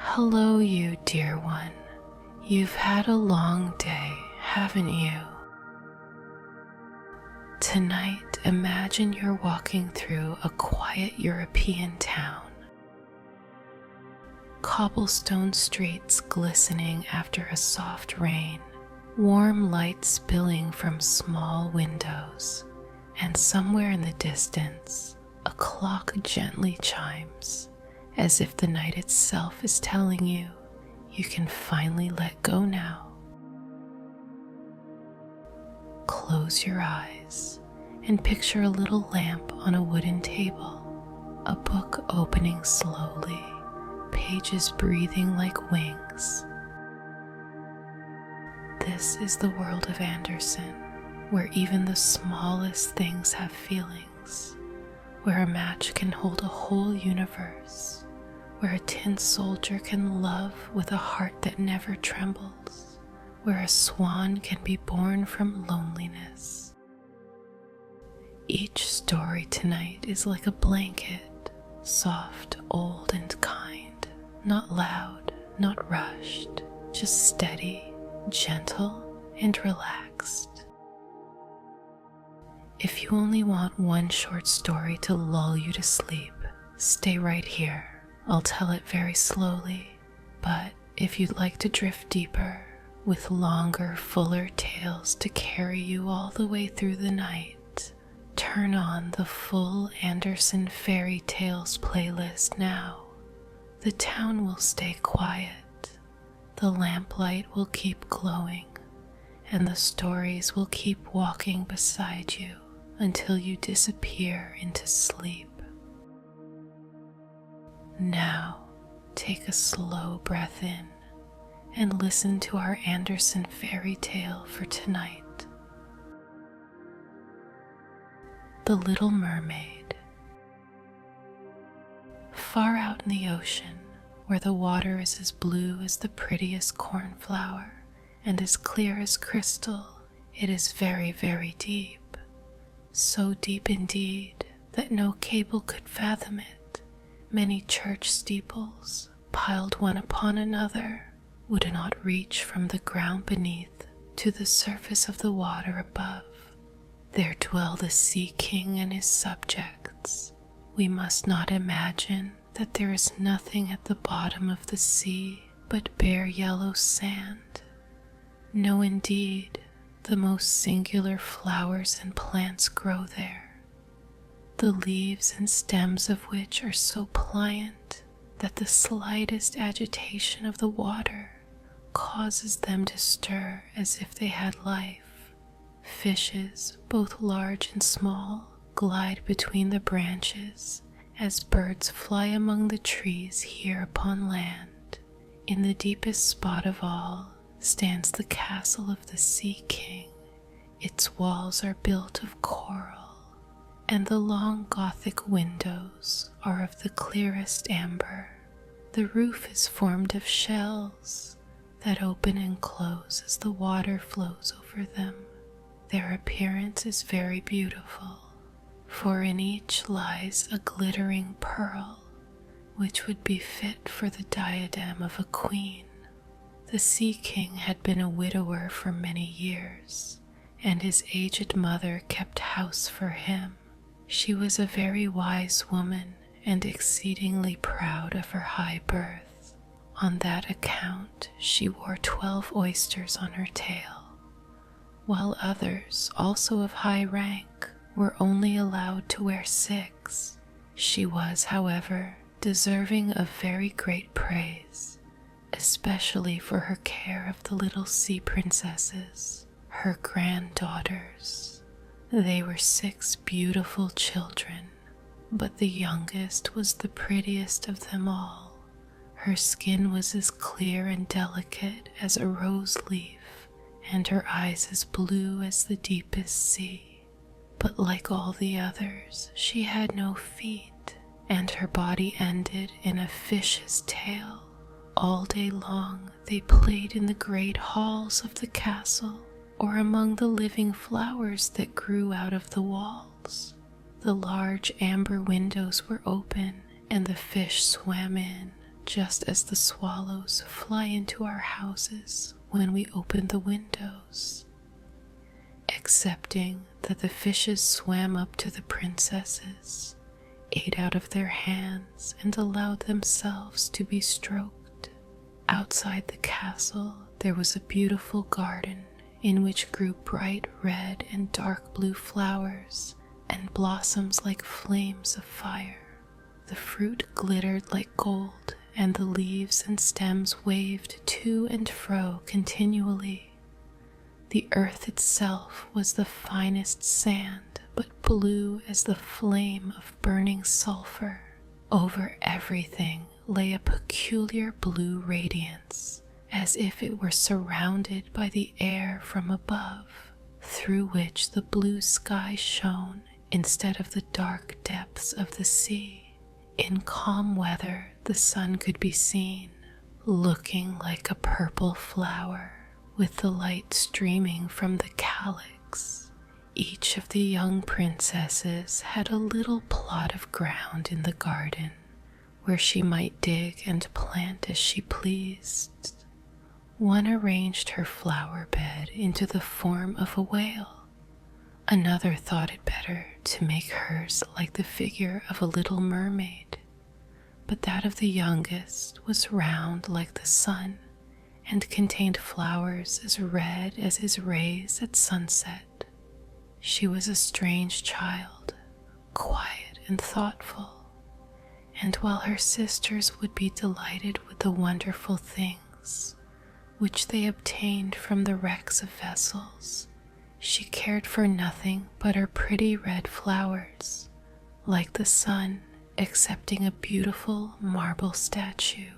Hello, you dear one. You've had a long day, haven't you? Tonight, imagine you're walking through a quiet European town. Cobblestone streets glistening after a soft rain, warm light spilling from small windows, and somewhere in the distance, a clock gently chimes, as if the night itself is telling you you can finally let go now. Close your eyes and picture a little lamp on a wooden table, a book opening slowly, pages breathing like wings. This is the world of Andersen, where even the smallest things have feelings, where a match can hold a whole universe, where a tin soldier can love with a heart that never trembles, where a swan can be born from loneliness. Each story tonight is like a blanket, soft, old, and kind, not loud, not rushed, just steady, gentle, and relaxed. If you only want one short story to lull you to sleep, stay right here. I'll tell it very slowly, but if you'd like to drift deeper, with longer, fuller tales to carry you all the way through the night, turn on the full Andersen Fairytales playlist now. The town will stay quiet, the lamplight will keep glowing, and the stories will keep walking beside you until you disappear into sleep. Now, take a slow breath in and listen to our Andersen fairy tale for tonight. The Little Mermaid. Far out in the ocean, where the water is as blue as the prettiest cornflower and as clear as crystal, it is very, very deep. So deep indeed that no cable could fathom it. Many church steeples, piled one upon another, would not reach from the ground beneath to the surface of the water above. There dwell the Sea King and his subjects. We must not imagine that there is nothing at the bottom of the sea but bare yellow sand. No, indeed, the most singular flowers and plants grow there, the leaves and stems of which are so pliant that the slightest agitation of the water causes them to stir as if they had life. Fishes, both large and small, glide between the branches as birds fly among the trees here upon land. In the deepest spot of all stands the castle of the Sea King. Its walls are built of coral, and the long Gothic windows are of the clearest amber. The roof is formed of shells that open and close as the water flows over them. Their appearance is very beautiful, for in each lies a glittering pearl, which would be fit for the diadem of a queen. The Sea King had been a widower for many years, and his aged mother kept house for him. She was a very wise woman and exceedingly proud of her high birth. On that account, she wore 12 oysters on her tail, while others, also of high rank, were only allowed to wear 6. She was, however, deserving of very great praise, especially for her care of the little sea princesses, her granddaughters. They were 6 beautiful children, but the youngest was the prettiest of them all. Her skin was as clear and delicate as a rose leaf, and her eyes as blue as the deepest sea. But like all the others, she had no feet, and her body ended in a fish's tail. All day long they played in the great halls of the castle, or among the living flowers that grew out of the walls. The large amber windows were open, and the fish swam in, just as the swallows fly into our houses when we open the windows, excepting that the fishes swam up to the princesses, ate out of their hands, and allowed themselves to be stroked. Outside the castle, there was a beautiful garden in which grew bright red and dark blue flowers and blossoms like flames of fire. The fruit glittered like gold, and the leaves and stems waved to and fro continually. The earth itself was the finest sand, but blue as the flame of burning sulfur. Over everything lay a peculiar blue radiance, as if it were surrounded by the air from above, through which the blue sky shone instead of the dark depths of the sea. In calm weather, the sun could be seen, looking like a purple flower, with the light streaming from the calyx. Each of the young princesses had a little plot of ground in the garden, where she might dig and plant as she pleased. One arranged her flower bed into the form of a whale. Another thought it better to make hers like the figure of a little mermaid, but that of the youngest was round like the sun and contained flowers as red as his rays at sunset. She was a strange child, quiet and thoughtful, and while her sisters would be delighted with the wonderful things which they obtained from the wrecks of vessels, she cared for nothing but her pretty red flowers, like the sun, excepting a beautiful marble statue.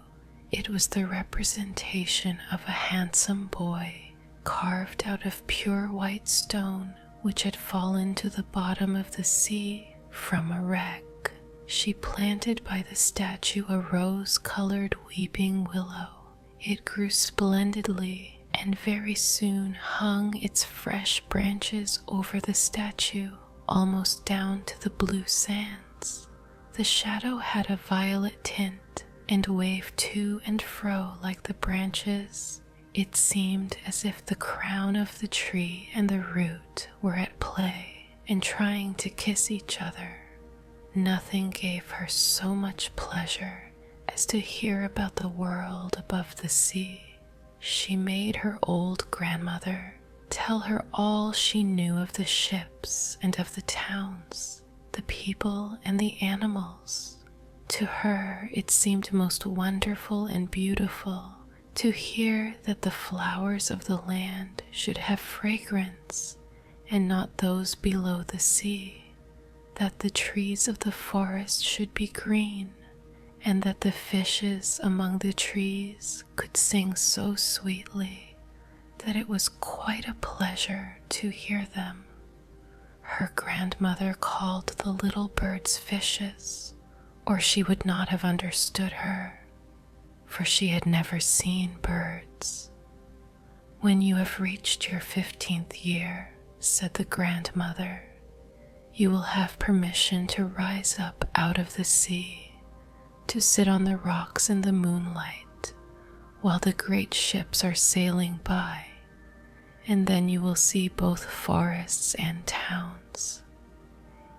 It was the representation of a handsome boy, carved out of pure white stone, which had fallen to the bottom of the sea from a wreck. She planted by the statue a rose-colored weeping willow. It grew splendidly, and very soon hung its fresh branches over the statue, almost down to the blue sands. The shadow had a violet tint and waved to and fro like the branches. It seemed as if the crown of the tree and the root were at play and trying to kiss each other. Nothing gave her so much pleasure as to hear about the world above the sea. She made her old grandmother tell her all she knew of the ships and of the towns, the people and the animals. To her it seemed most wonderful and beautiful to hear that the flowers of the land should have fragrance and not those below the sea, that the trees of the forest should be green, and that the fishes among the trees could sing so sweetly that it was quite a pleasure to hear them. Her grandmother called the little birds fishes, or she would not have understood her, for she had never seen birds. "When you have reached your 15th year," said the grandmother, "you will have permission to rise up out of the sea, to sit on the rocks in the moonlight while the great ships are sailing by, and then you will see both forests and towns."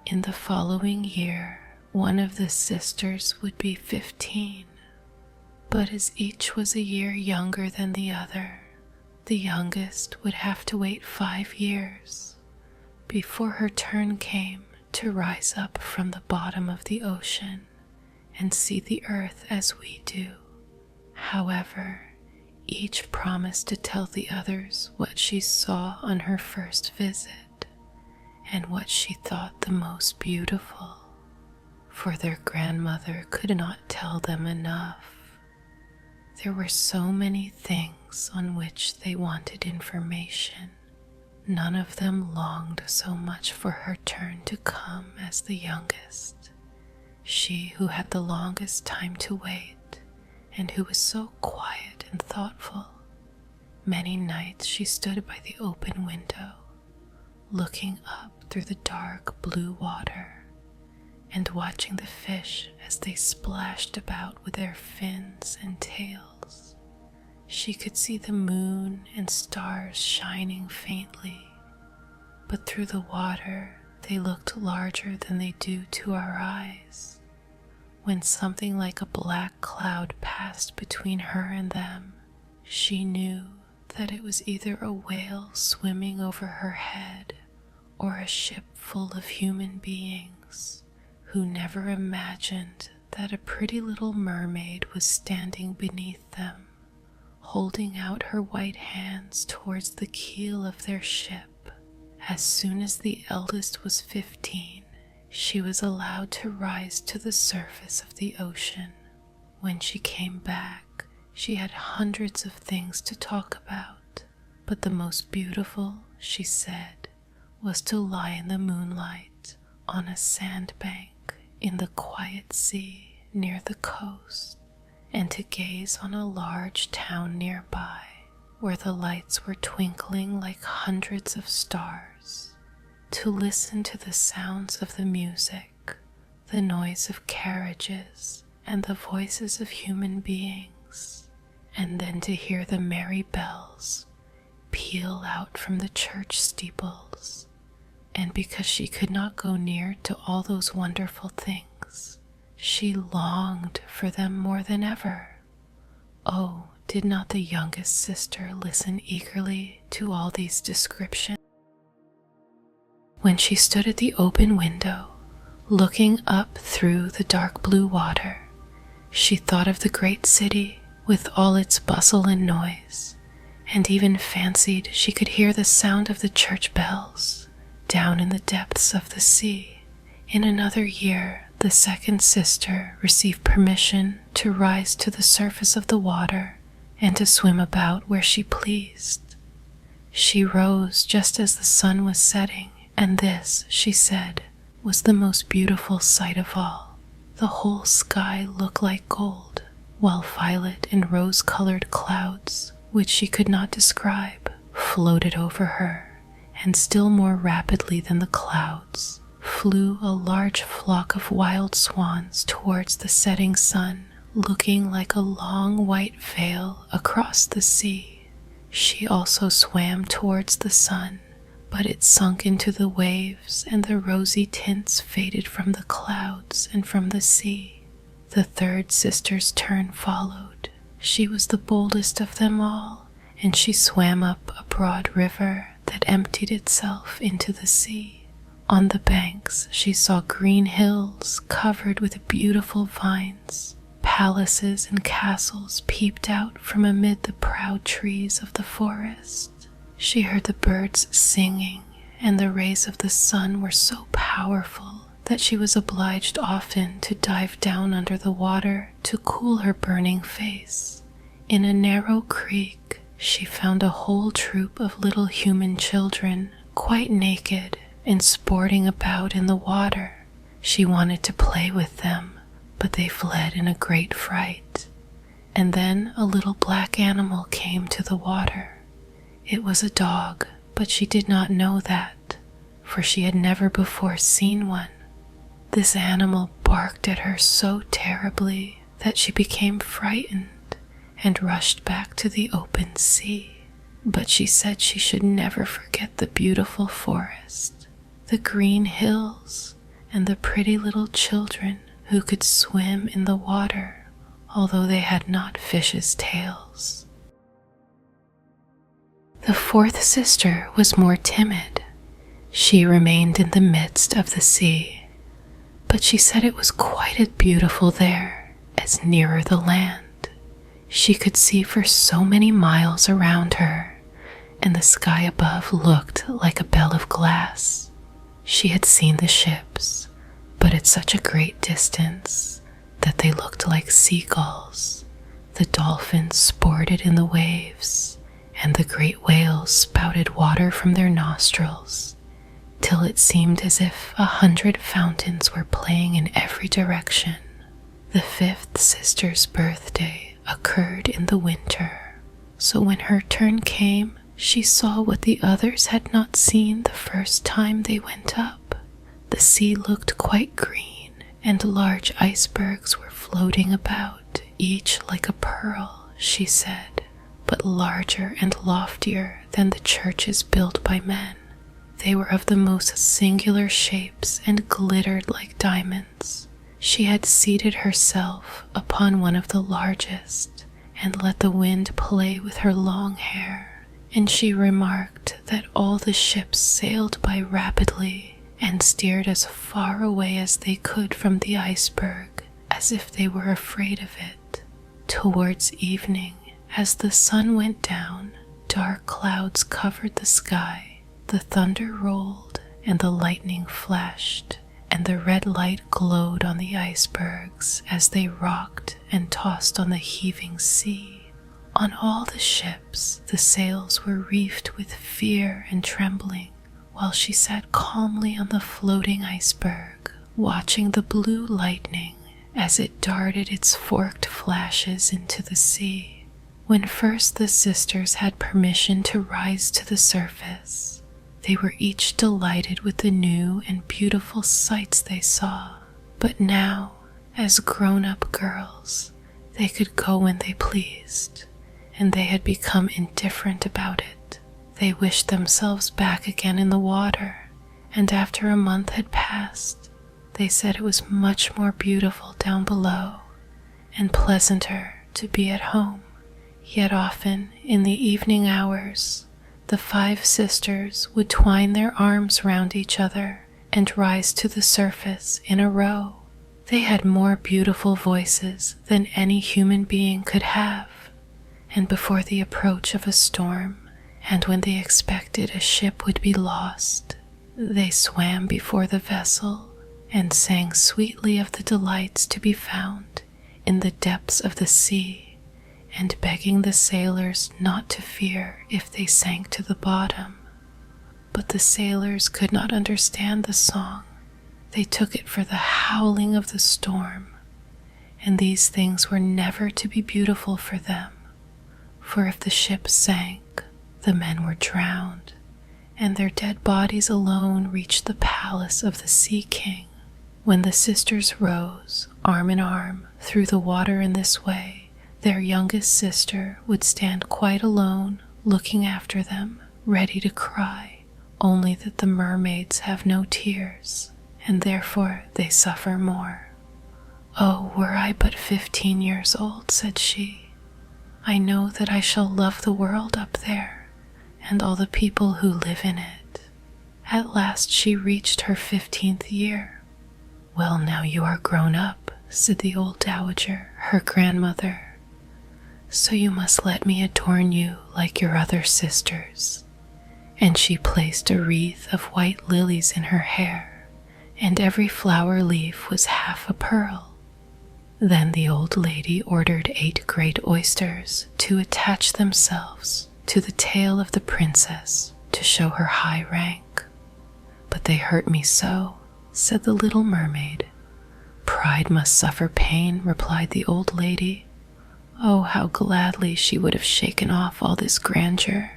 In the following year, one of the sisters would be 15, but as each was a year younger than the other, the youngest would have to wait 5 years before her turn came to rise up from the bottom of the ocean and see the earth as we do. However, each promised to tell the others what she saw on her first visit and what she thought the most beautiful, for their grandmother could not tell them enough. There were so many things on which they wanted information. None of them longed so much for her turn to come as the youngest, she who had the longest time to wait and who was so quiet and thoughtful. Many nights she stood by the open window, looking up through the dark blue water, and watching the fish as they splashed about with their fins and tails. She could see the moon and stars shining faintly, but through the water they looked larger than they do to our eyes. When something like a black cloud passed between her and them, she knew that it was either a whale swimming over her head or a ship full of human beings who never imagined that a pretty little mermaid was standing beneath them, holding out her white hands towards the keel of their ship. As soon as the eldest was 15, she was allowed to rise to the surface of the ocean. When she came back, she had hundreds of things to talk about, but the most beautiful, she said, was to lie in the moonlight on a sandbank in the quiet sea near the coast, and to gaze on a large town nearby where the lights were twinkling like hundreds of stars, to listen to the sounds of the music, the noise of carriages, and the voices of human beings, and then to hear the merry bells peal out from the church steeples. And because she could not go near to all those wonderful things, she longed for them more than ever. Oh, did not the youngest sister listen eagerly to all these descriptions? When she stood at the open window, looking up through the dark blue water, she thought of the great city with all its bustle and noise, and even fancied she could hear the sound of the church bells down in the depths of the sea. In another year, the second sister received permission to rise to the surface of the water and to swim about where she pleased. She rose just as the sun was setting, and this, she said, was the most beautiful sight of all. The whole sky looked like gold, while violet and rose-colored clouds, which she could not describe, floated over her, and still more rapidly than the clouds flew a large flock of wild swans towards the setting sun, looking like a long white veil across the sea. She also swam towards the sun, but it sunk into the waves, and the rosy tints faded from the clouds and from the sea. The third sister's turn followed. She was the boldest of them all, and she swam up a broad river that emptied itself into the sea. On the banks she saw green hills covered with beautiful vines. Palaces and castles peeped out from amid the proud trees of the forest. She heard the birds singing, and the rays of the sun were so powerful that she was obliged often to dive down under the water to cool her burning face. In a narrow creek, she found a whole troop of little human children, quite naked and sporting about in the water. She wanted to play with them, but they fled in a great fright. And then a little black animal came to the water. It was a dog, but she did not know that, for she had never before seen one. This animal barked at her so terribly that she became frightened and rushed back to the open sea. But she said she should never forget the beautiful forest, the green hills, and the pretty little children who could swim in the water, although they had not fishes' tails. The fourth sister was more timid. She remained in the midst of the sea, but she said it was quite as beautiful there as nearer the land. She could see for so many miles around her, and the sky above looked like a bell of glass. She had seen the ships, but at such a great distance that they looked like seagulls. The dolphins sported in the waves, and the great whales spouted water from their nostrils, till it seemed as if 100 fountains were playing in every direction. The fifth sister's birthday occurred in the winter, so when her turn came, she saw what the others had not seen the first time they went up. The sea looked quite green and large icebergs were floating about, each like a pearl, she said, but larger and loftier than the churches built by men. They were of the most singular shapes and glittered like diamonds. She had seated herself upon one of the largest and let the wind play with her long hair, and she remarked that all the ships sailed by rapidly and steered as far away as they could from the iceberg, as if they were afraid of it. Towards evening, as the sun went down, dark clouds covered the sky, the thunder rolled, and the lightning flashed, and the red light glowed on the icebergs as they rocked and tossed on the heaving sea. On all the ships, the sails were reefed with fear and trembling, while she sat calmly on the floating iceberg, watching the blue lightning as it darted its forked flashes into the sea. When first the sisters had permission to rise to the surface, they were each delighted with the new and beautiful sights they saw. But now, as grown-up girls, they could go when they pleased, and they had become indifferent about it. They wished themselves back again in the water, and after a month had passed, they said it was much more beautiful down below, and pleasanter to be at home. Yet often, in the evening hours, the 5 sisters would twine their arms round each other and rise to the surface in a row. They had more beautiful voices than any human being could have, and before the approach of a storm, and when they expected a ship would be lost, they swam before the vessel and sang sweetly of the delights to be found in the depths of the sea, and begging the sailors not to fear if they sank to the bottom. But the sailors could not understand the song. They took it for the howling of the storm, and these things were never to be beautiful for them, for if the ship sank, the men were drowned, and their dead bodies alone reached the palace of the Sea King. When the sisters rose, arm in arm, through the water in this way, their youngest sister would stand quite alone, looking after them, ready to cry, only that the mermaids have no tears, and therefore they suffer more. "Oh, were I but 15 years old," said she, "I know that I shall love the world up there, and all the people who live in it." At last she reached her 15th year. "Well, now you are grown up," said the old dowager, her grandmother, "so you must let me adorn you like your other sisters." And she placed a wreath of white lilies in her hair, and every flower leaf was half a pearl. Then the old lady ordered 8 great oysters to attach themselves to the tail of the princess to show her high rank. "But they hurt me so," said the little mermaid. "Pride must suffer pain," replied the old lady. Oh, how gladly she would have shaken off all this grandeur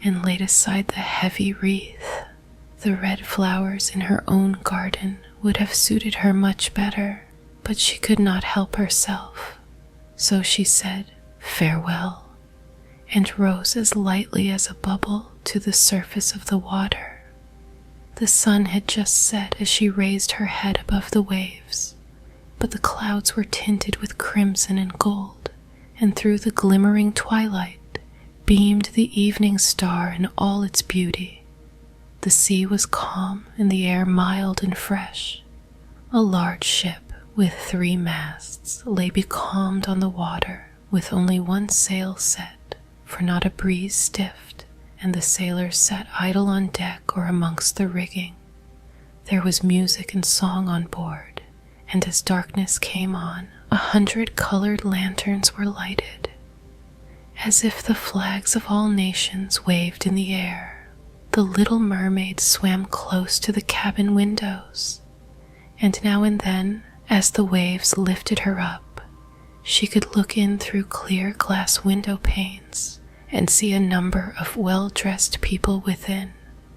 and laid aside the heavy wreath. The red flowers in her own garden would have suited her much better, but she could not help herself. So she said, "Farewell," and rose as lightly as a bubble to the surface of the water. The sun had just set as she raised her head above the waves, but the clouds were tinted with crimson and gold, and through the glimmering twilight beamed the evening star in all its beauty. The sea was calm and the air mild and fresh. A large ship with 3 masts lay becalmed on the water with only 1 sail set, for not a breeze stiffed, and the sailors sat idle on deck or amongst the rigging. There was music and song on board, and as darkness came on, 100 colored lanterns were lighted. As if the flags of all nations waved in the air, the little mermaid swam close to the cabin windows, and now and then, as the waves lifted her up, she could look in through clear glass window panes and see a number of well-dressed people within.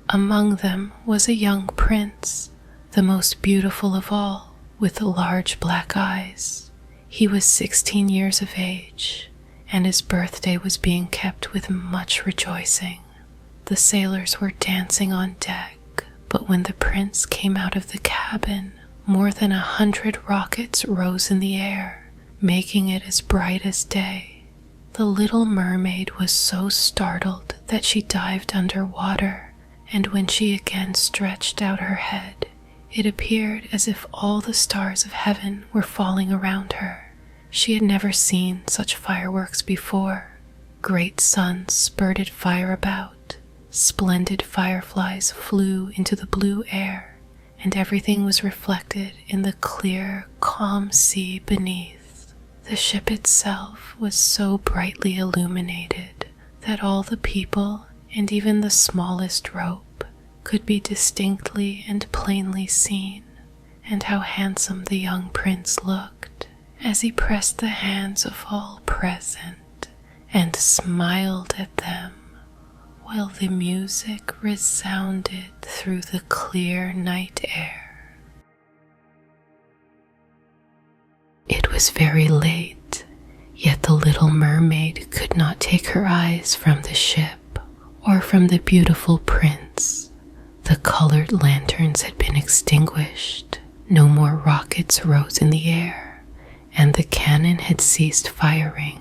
Among them was a young prince, the most beautiful of all, with large black eyes. He was 16 years of age, and his birthday was being kept with much rejoicing. The sailors were dancing on deck, but when the prince came out of the cabin, more than 100 rockets rose in the air, making it as bright as day. The little mermaid was so startled that she dived underwater, and when she again stretched out her head, it appeared as if all the stars of heaven were falling around her. She had never seen such fireworks before. Great suns spurted fire about, splendid fireflies flew into the blue air, and everything was reflected in the clear, calm sea beneath. The ship itself was so brightly illuminated that all the people and even the smallest rope could be distinctly and plainly seen, and how handsome the young prince looked as he pressed the hands of all present and smiled at them, while the music resounded through the clear night air. It was very late, yet the little mermaid could not take her eyes from the ship or from the beautiful prince. The colored lanterns had been extinguished, no more rockets rose in the air, and the cannon had ceased firing,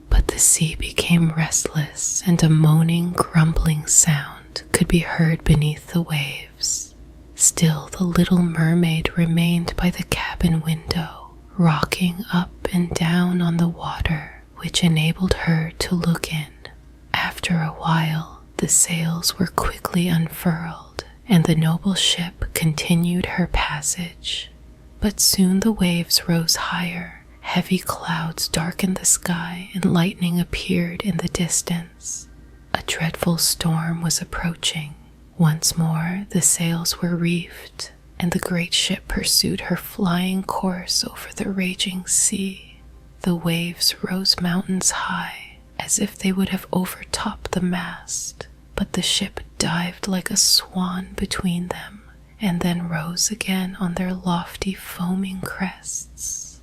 but the sea became restless, and a moaning, grumbling sound could be heard beneath the waves. Still the little mermaid remained by the cabin window, rocking up and down on the water, which enabled her to look in. After a while, the sails were quickly unfurled, and the noble ship continued her passage. But soon the waves rose higher, heavy clouds darkened the sky, and lightning appeared in the distance. A dreadful storm was approaching. Once more the sails were reefed, and the great ship pursued her flying course over the raging sea. The waves rose mountains high, as if they would have overtopped the mast, but the ship dived like a swan between them, and then rose again on their lofty foaming crests.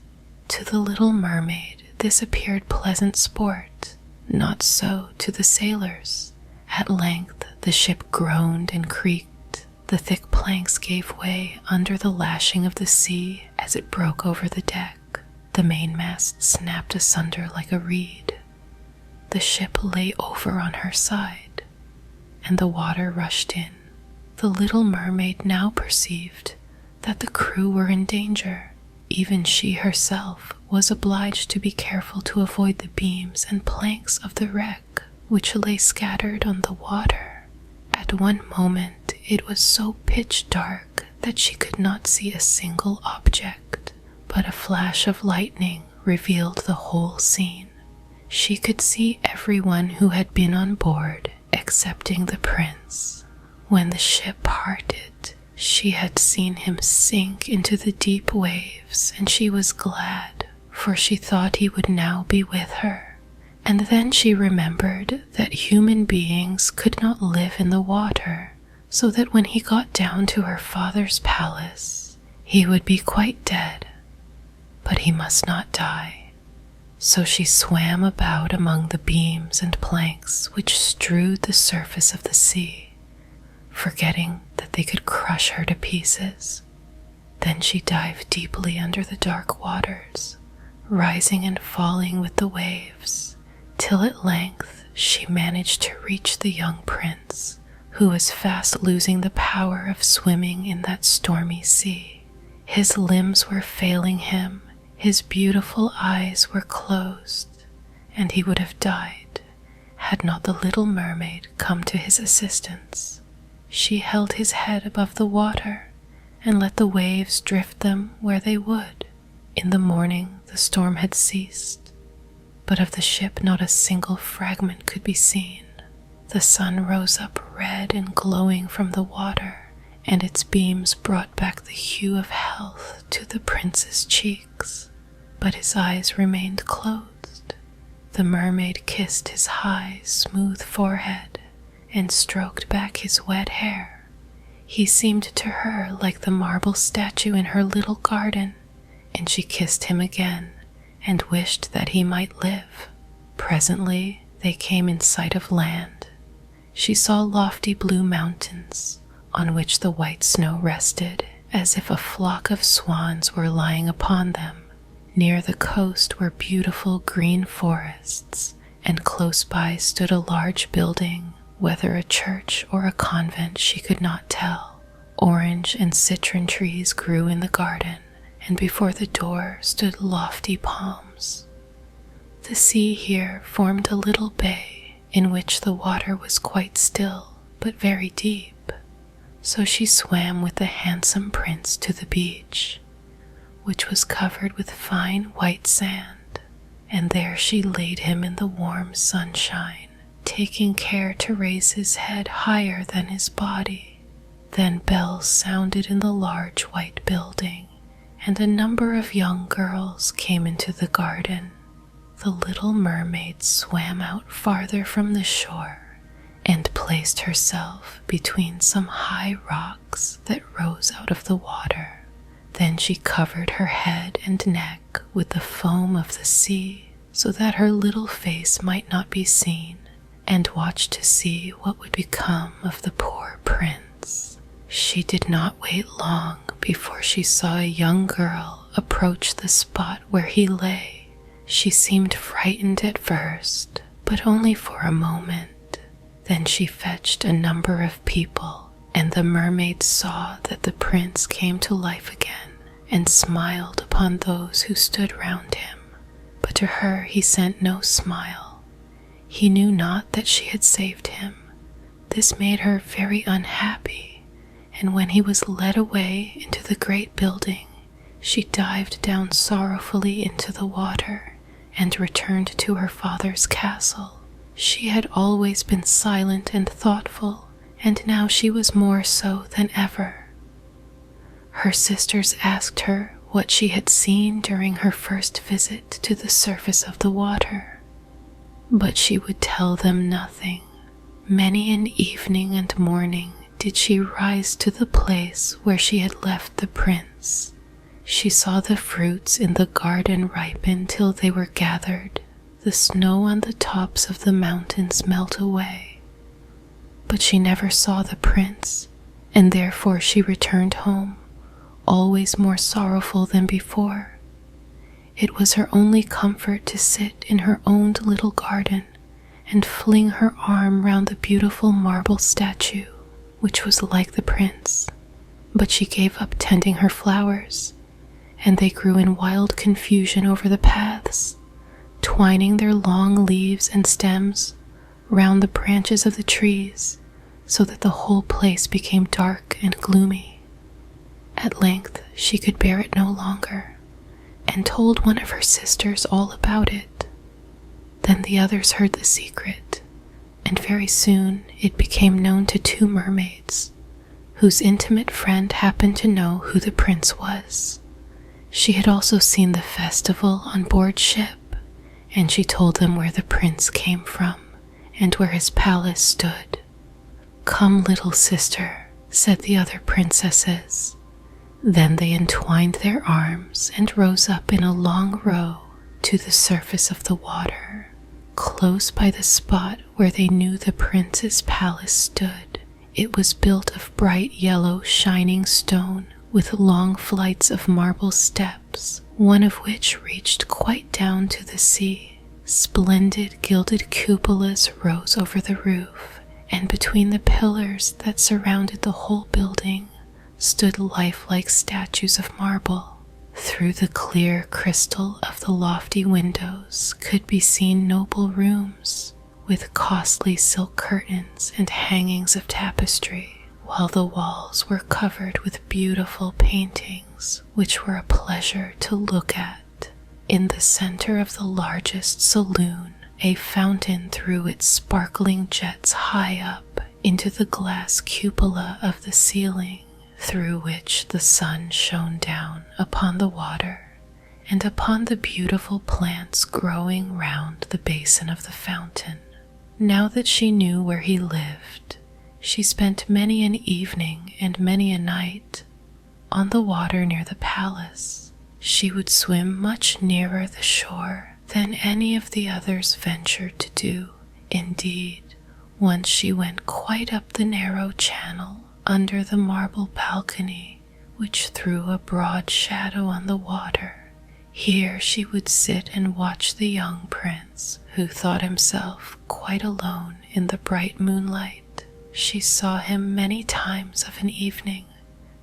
To the little mermaid this appeared pleasant sport, not so to the sailors. At length the ship groaned and creaked. The thick planks gave way under the lashing of the sea as it broke over the deck. The mainmast snapped asunder like a reed. The ship lay over on her side, and the water rushed in. The little mermaid now perceived that the crew were in danger. Even she herself was obliged to be careful to avoid the beams and planks of the wreck, which lay scattered on the water. At one moment it was so pitch dark that she could not see a single object, but a flash of lightning revealed the whole scene. She could see everyone who had been on board, excepting the prince. When the ship parted, she had seen him sink into the deep waves, and she was glad, for she thought he would now be with her. And then she remembered that human beings could not live in the water, so that when he got down to her father's palace, he would be quite dead. But he must not die. So she swam about among the beams and planks which strewed the surface of the sea, forgetting that they could crush her to pieces. Then she dived deeply under the dark waters, rising and falling with the waves, till at length she managed to reach the young prince, who was fast losing the power of swimming in that stormy sea. His limbs were failing him, his beautiful eyes were closed, and he would have died had not the little mermaid come to his assistance. She held his head above the water and let the waves drift them where they would. In the morning the storm had ceased, but of the ship not a single fragment could be seen. The sun rose up red and glowing from the water, and its beams brought back the hue of health to the prince's cheeks, but his eyes remained closed. The mermaid kissed his high, smooth forehead and stroked back his wet hair. He seemed to her like the marble statue in her little garden, and she kissed him again and wished that he might live. Presently they came in sight of land. She saw lofty blue mountains on which the white snow rested as if a flock of swans were lying upon them. Near the coast were beautiful green forests, and close by stood a large building, whether a church or a convent she could not tell. Orange and citron trees grew in the garden, and before the door stood lofty palms. The sea here formed a little bay in which the water was quite still but very deep, so she swam with the handsome prince to the beach, which was covered with fine white sand, and there she laid him in the warm sunshine, taking care to raise his head higher than his body. Then bells sounded in the large white building, and a number of young girls came into the garden. The little mermaid swam out farther from the shore and placed herself between some high rocks that rose out of the water. Then she covered her head and neck with the foam of the sea so that her little face might not be seen, and watched to see what would become of the poor prince. She did not wait long before she saw a young girl approach the spot where he lay. She seemed frightened at first, but only for a moment. Then she fetched a number of people, and the mermaid saw that the prince came to life again and smiled upon those who stood round him. But to her he sent no smile. He knew not that she had saved him. This made her very unhappy, and when he was led away into the great building, she dived down sorrowfully into the water and returned to her father's castle. She had always been silent and thoughtful, and now she was more so than ever. Her sisters asked her what she had seen during her first visit to the surface of the water, but she would tell them nothing. Many an evening and morning did she rise to the place where she had left the prince. She saw the fruits in the garden ripen till they were gathered, the snow on the tops of the mountains melt away. But she never saw the prince, and therefore she returned home, always more sorrowful than before. It was her only comfort to sit in her own little garden and fling her arm round the beautiful marble statue, which was like the prince. But she gave up tending her flowers, and they grew in wild confusion over the paths, twining their long leaves and stems round the branches of the trees, so that the whole place became dark and gloomy. At length she could bear it no longer, and told one of her sisters all about it. Then the others heard the secret, and very soon it became known to two mermaids, whose intimate friend happened to know who the prince was. She had also seen the festival on board ship, and she told them where the prince came from, and where his palace stood. "Come, little sister," said the other princesses. Then they entwined their arms and rose up in a long row to the surface of the water, close by the spot where they knew the prince's palace stood. It was built of bright yellow shining stone with long flights of marble steps, one of which reached quite down to the sea. Splendid gilded cupolas rose over the roof, and between the pillars that surrounded the whole building stood lifelike statues of marble. Through the clear crystal of the lofty windows could be seen noble rooms with costly silk curtains and hangings of tapestry, while the walls were covered with beautiful paintings which were a pleasure to look at. In the center of the largest saloon, a fountain threw its sparkling jets high up into the glass cupola of the ceiling, through which the sun shone down upon the water and upon the beautiful plants growing round the basin of the fountain. Now that she knew where he lived, she spent many an evening and many a night on the water near the palace. She would swim much nearer the shore than any of the others ventured to do. Indeed, once she went quite up the narrow channel under the marble balcony which threw a broad shadow on the water. Here she would sit and watch the young prince, who thought himself quite alone in the bright moonlight. She saw him many times of an evening,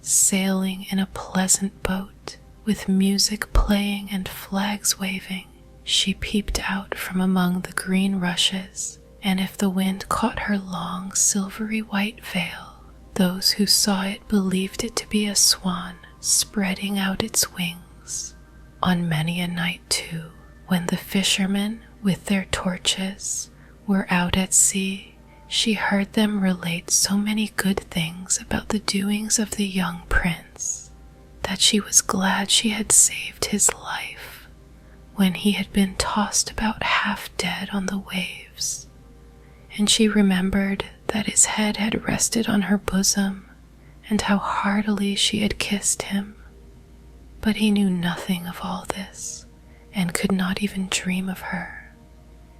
sailing in a pleasant boat, with music playing and flags waving. She peeped out from among the green rushes, and if the wind caught her long silvery white veil, those who saw it believed it to be a swan spreading out its wings. On many a night, too, when the fishermen with their torches were out at sea, she heard them relate so many good things about the doings of the young prince that she was glad she had saved his life when he had been tossed about half dead on the waves. And she remembered that his head had rested on her bosom, and how heartily she had kissed him. But he knew nothing of all this, and could not even dream of her.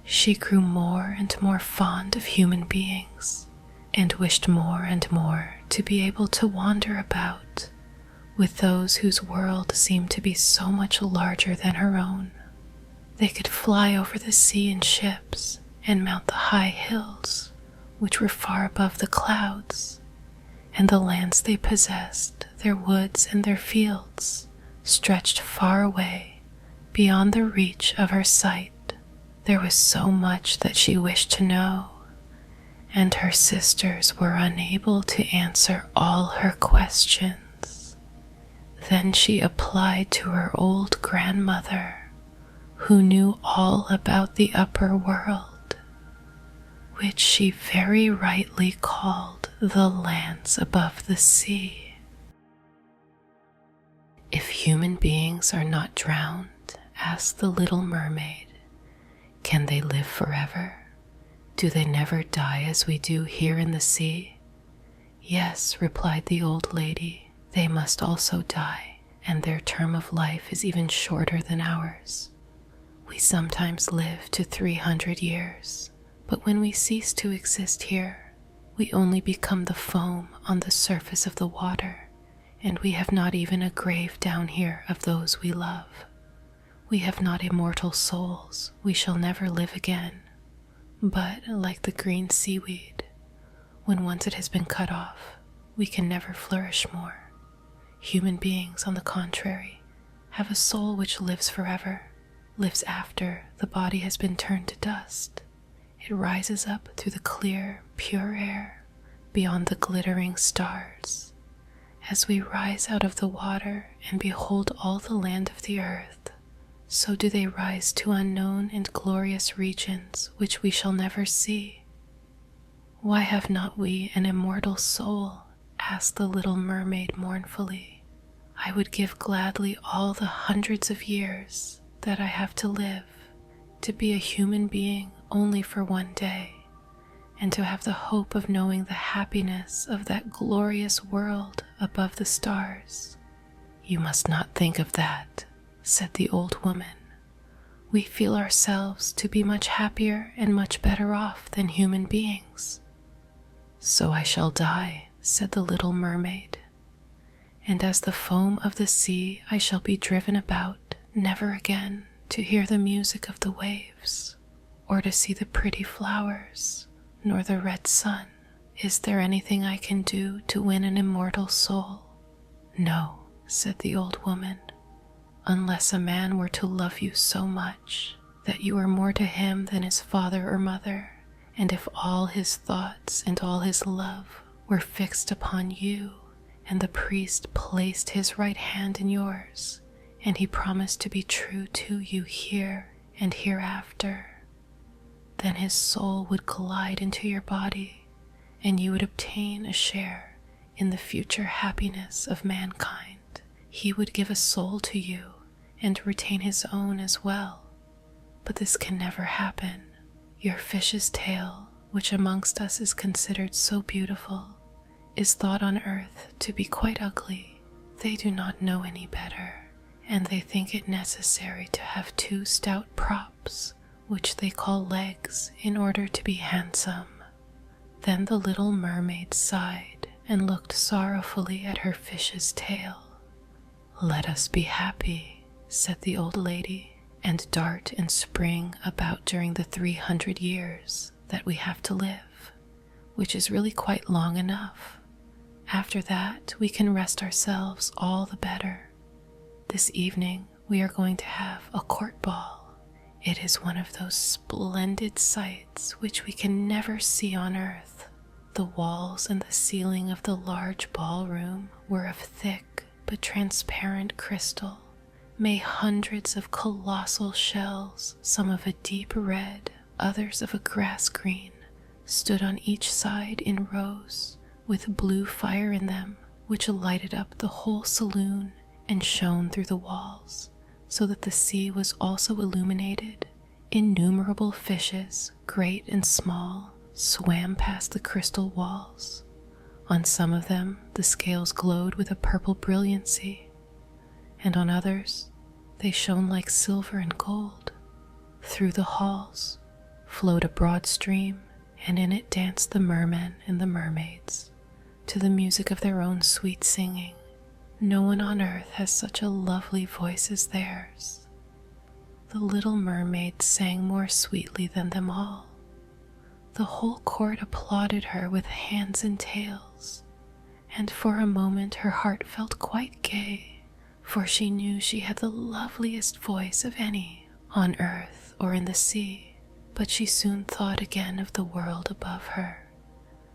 She grew more and more fond of human beings, and wished more and more to be able to wander about with those whose world seemed to be so much larger than her own. They could fly over the sea in ships, and mount the high hills, which were far above the clouds, and the lands they possessed, their woods and their fields, stretched far away, beyond the reach of her sight. There was so much that she wished to know, and her sisters were unable to answer all her questions. Then she applied to her old grandmother, who knew all about the upper world, which she very rightly called the lands above the sea. If human beings are not drowned, asked the little mermaid, can they live forever? Do they never die as we do here in the sea? Yes, replied the old lady, they must also die, and their term of life is even shorter than ours. We sometimes live to 300 years, but when we cease to exist here, we only become the foam on the surface of the water, and we have not even a grave down here of those we love. We have not immortal souls, we shall never live again. But, like the green seaweed, when once it has been cut off, we can never flourish more. Human beings, on the contrary, have a soul which lives forever, lives after the body has been turned to dust. It rises up through the clear, pure air, beyond the glittering stars. As we rise out of the water and behold all the land of the earth, so do they rise to unknown and glorious regions which we shall never see. Why have not we an immortal soul? Asked the little mermaid mournfully. I would give gladly all the hundreds of years that I have to live, to be a human being only for one day, and to have the hope of knowing the happiness of that glorious world above the stars. You must not think of that, said the old woman. We feel ourselves to be much happier and much better off than human beings. So I shall die, said the little mermaid, and as the foam of the sea I shall be driven about, never again to hear the music of the waves, or to see the pretty flowers, nor the red sun. Is there anything I can do to win an immortal soul? No, said the old woman, unless a man were to love you so much that you are more to him than his father or mother, and if all his thoughts and all his love were fixed upon you, and the priest placed his right hand in yours, and he promised to be true to you here and hereafter, then his soul would glide into your body, and you would obtain a share in the future happiness of mankind. He would give a soul to you and retain his own as well. But this can never happen. Your fish's tail, which amongst us is considered so beautiful, is thought on earth to be quite ugly. They do not know any better, and they think it necessary to have 2 stout props, which they call legs, in order to be handsome. Then the little mermaid sighed and looked sorrowfully at her fish's tail. "Let us be happy," said the old lady, "and dart and spring about during the 300 years that we have to live, which is really quite long enough. After that, we can rest ourselves all the better. This evening, we are going to have a court ball. It is one of those splendid sights which we can never see on earth. The walls and the ceiling of the large ballroom were of thick but transparent crystal. May hundreds of colossal shells, some of a deep red, others of a grass green, stood on each side in rows, with blue fire in them, which lighted up the whole saloon and shone through the walls, so that the sea was also illuminated. Innumerable fishes, great and small, swam past the crystal walls. On some of them, the scales glowed with a purple brilliancy, and on others, they shone like silver and gold. Through the halls flowed a broad stream, and in it danced the mermen and the mermaids, to the music of their own sweet singing. No one on earth has such a lovely voice as theirs. The little mermaid sang more sweetly than them all. The whole court applauded her with hands and tails, and for a moment her heart felt quite gay, for she knew she had the loveliest voice of any on earth or in the sea. But she soon thought again of the world above her,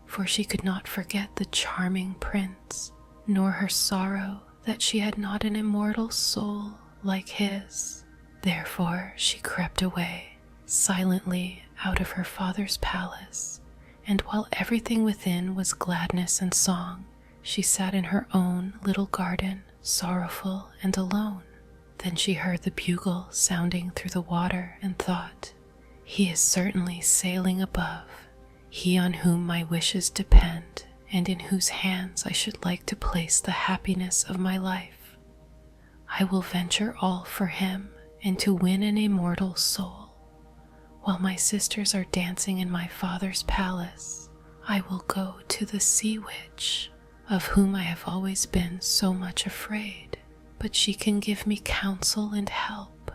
for she could not forget the charming prince, nor her sorrow that she had not an immortal soul like his. Therefore she crept away silently out of her father's palace, and while everything within was gladness and song, she sat in her own little garden, sorrowful and alone. Then she heard the bugle sounding through the water and thought, "He is certainly sailing above, he on whom my wishes depend, and in whose hands I should like to place the happiness of my life. I will venture all for him and to win an immortal soul. While my sisters are dancing in my father's palace, I will go to the sea witch, of whom I have always been so much afraid, but she can give me counsel and help."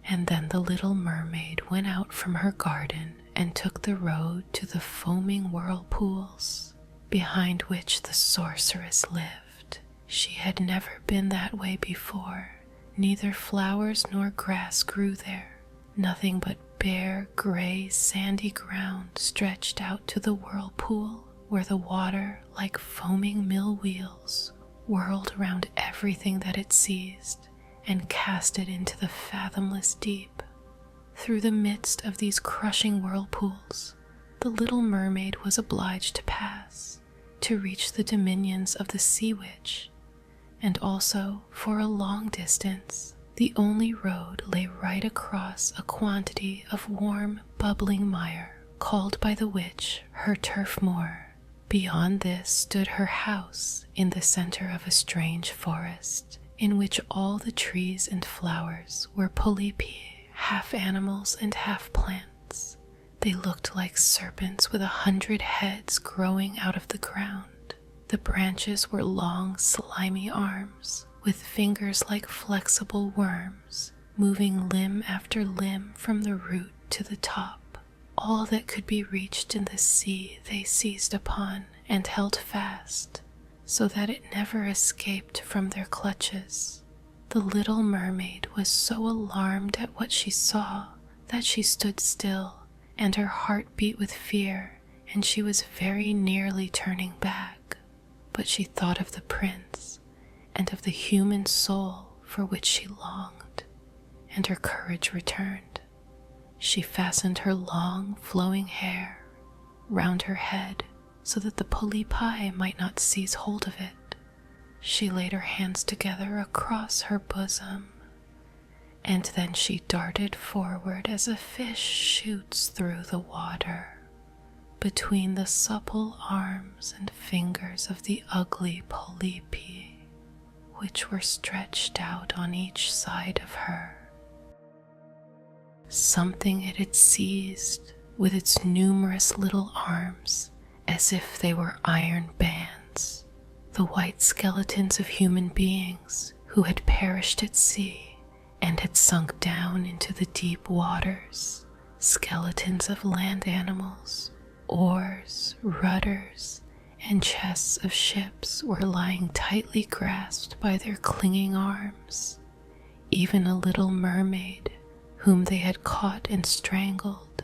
And then the little mermaid went out from her garden and took the road to the foaming whirlpools, behind which the sorceress lived. She had never been that way before. Neither flowers nor grass grew there. Nothing but bare, gray, sandy ground stretched out to the whirlpool, where the water, like foaming mill wheels, whirled around everything that it seized and cast it into the fathomless deep. Through the midst of these crushing whirlpools, the little mermaid was obliged to pass to reach the dominions of the sea witch, and also, for a long distance, the only road lay right across a quantity of warm, bubbling mire, called by the witch her turf moor. Beyond this stood her house in the center of a strange forest, in which all the trees and flowers were polypi, half animals and half plants. They looked like serpents with 100 heads growing out of the ground. The branches were long, slimy arms, with fingers like flexible worms, moving limb after limb from the root to the top. All that could be reached in the sea they seized upon and held fast, so that it never escaped from their clutches. The little mermaid was so alarmed at what she saw that she stood still, and her heart beat with fear, and she was very nearly turning back. But she thought of the prince and of the human soul for which she longed, and her courage returned. She fastened her long, flowing hair round her head so that the polypi might not seize hold of it. She laid her hands together across her bosom, and then she darted forward as a fish shoots through the water, between the supple arms and fingers of the ugly polypi. which were stretched out on each side of her. Something it had seized with its numerous little arms as if they were iron bands, the white skeletons of human beings who had perished at sea and had sunk down into the deep waters, skeletons of land animals, oars, rudders, and chests of ships were lying tightly grasped by their clinging arms. Even a little mermaid whom they had caught and strangled.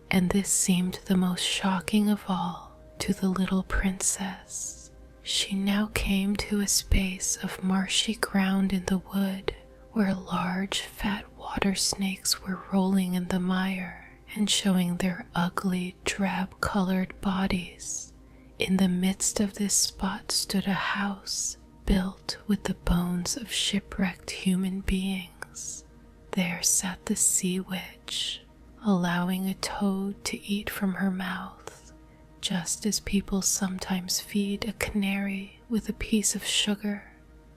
And this seemed the most shocking of all to the little princess. She now came to a space of marshy ground in the wood where large fat water snakes were rolling in the mire and showing their ugly drab-colored bodies. In the midst of this spot stood a house built with the bones of shipwrecked human beings. There sat the sea witch, allowing a toad to eat from her mouth, just as people sometimes feed a canary with a piece of sugar.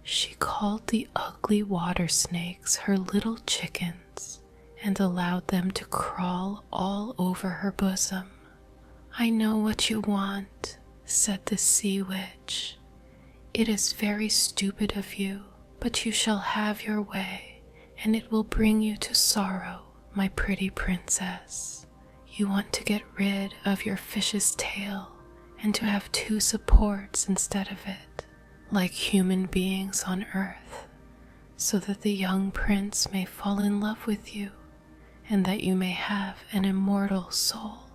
She called the ugly water snakes her little chickens and allowed them to crawl all over her bosom. "I know what you want," said the sea witch. "It is very stupid of you, but you shall have your way, and it will bring you to sorrow, my pretty princess. You want to get rid of your fish's tail and to have two supports instead of it, like human beings on earth, so that the young prince may fall in love with you and that you may have an immortal soul."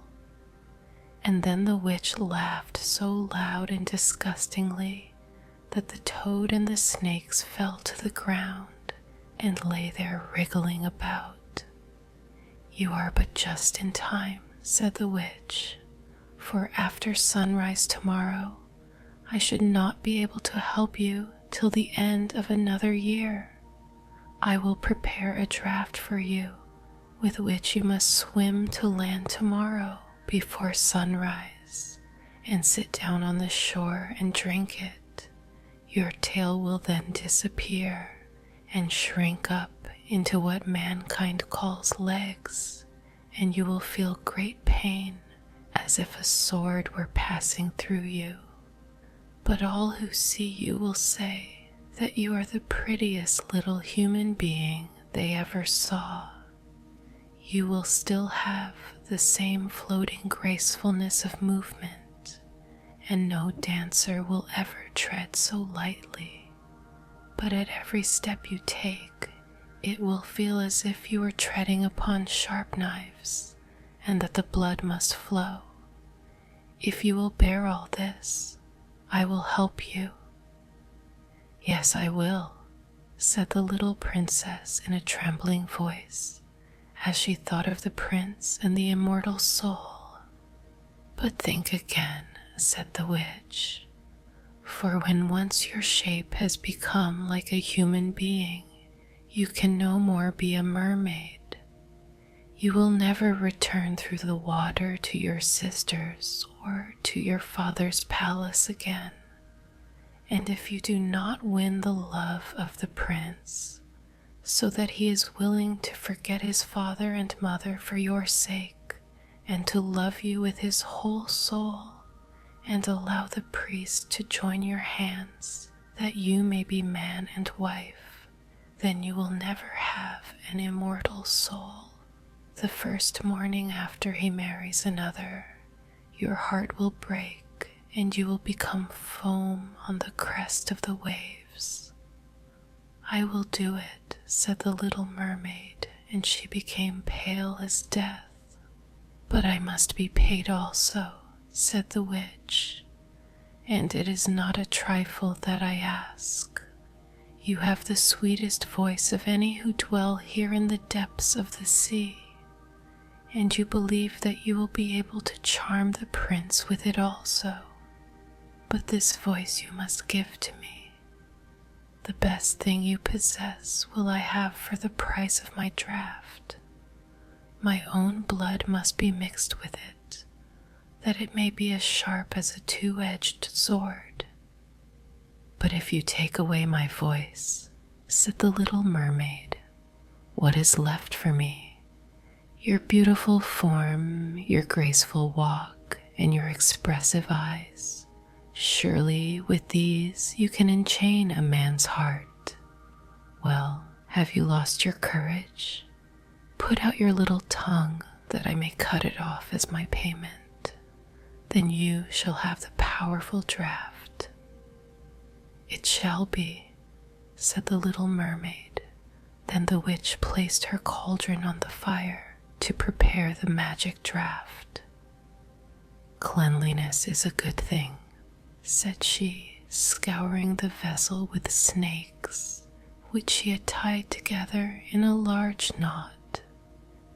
And then the witch laughed so loud and disgustingly that the toad and the snakes fell to the ground and lay there wriggling about. "You are but just in time," said the witch, "for after sunrise tomorrow I should not be able to help you till the end of another year. I will prepare a draught for you with which you must swim to land tomorrow before sunrise and sit down on the shore and drink it. Your tail will then disappear and shrink up into what mankind calls legs, and you will feel great pain as if a sword were passing through you. But all who see you will say that you are the prettiest little human being they ever saw. You will still have the same floating gracefulness of movement, and no dancer will ever tread so lightly. But at every step you take, it will feel as if you were treading upon sharp knives, and that the blood must flow. If you will bear all this, I will help you." "Yes, I will," said the little princess in a trembling voice, as she thought of the prince and the immortal soul. "But think again," said the witch, "for when once your shape has become like a human being, you can no more be a mermaid. You will never return through the water to your sisters or to your father's palace again. And if you do not win the love of the prince, so that he is willing to forget his father and mother for your sake, and to love you with his whole soul, and allow the priest to join your hands, that you may be man and wife, then you will never have an immortal soul. The first morning after he marries another, your heart will break, and you will become foam on the crest of the waves." "I will do it," said the little mermaid, and she became pale as death. "But I must be paid also," said the witch, "and it is not a trifle that I ask. You have the sweetest voice of any who dwell here in the depths of the sea, and you believe that you will be able to charm the prince with it also. But this voice you must give to me. The best thing you possess will I have for the price of my draught. My own blood must be mixed with it, that it may be as sharp as a two-edged sword." But if you take away my voice, said the little mermaid, what is left for me? Your beautiful form, your graceful walk, and your expressive eyes. Surely with these you can enchain a man's heart. Well, have you lost your courage? Put out your little tongue that I may cut it off as my payment. Then you shall have the powerful draught. It shall be, said the little mermaid. Then the witch placed her cauldron on the fire to prepare the magic draught. Cleanliness is a good thing, said she, scouring the vessel with snakes, which she had tied together in a large knot.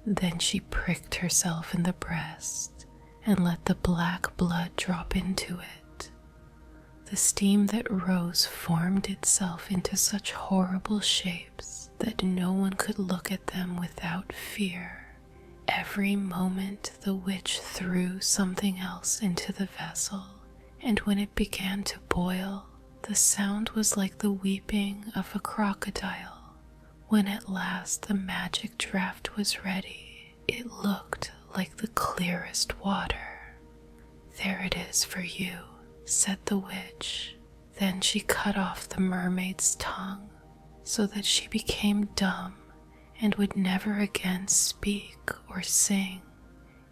Then she pricked herself in the breast and let the black blood drop into it. The steam that rose formed itself into such horrible shapes that no one could look at them without fear. Every moment the witch threw something else into the vessel, and when it began to boil, the sound was like the weeping of a crocodile. When at last the magic draught was ready, it looked like the clearest water. There it is for you, said the witch. Then she cut off the mermaid's tongue so that she became dumb and would never again speak or sing.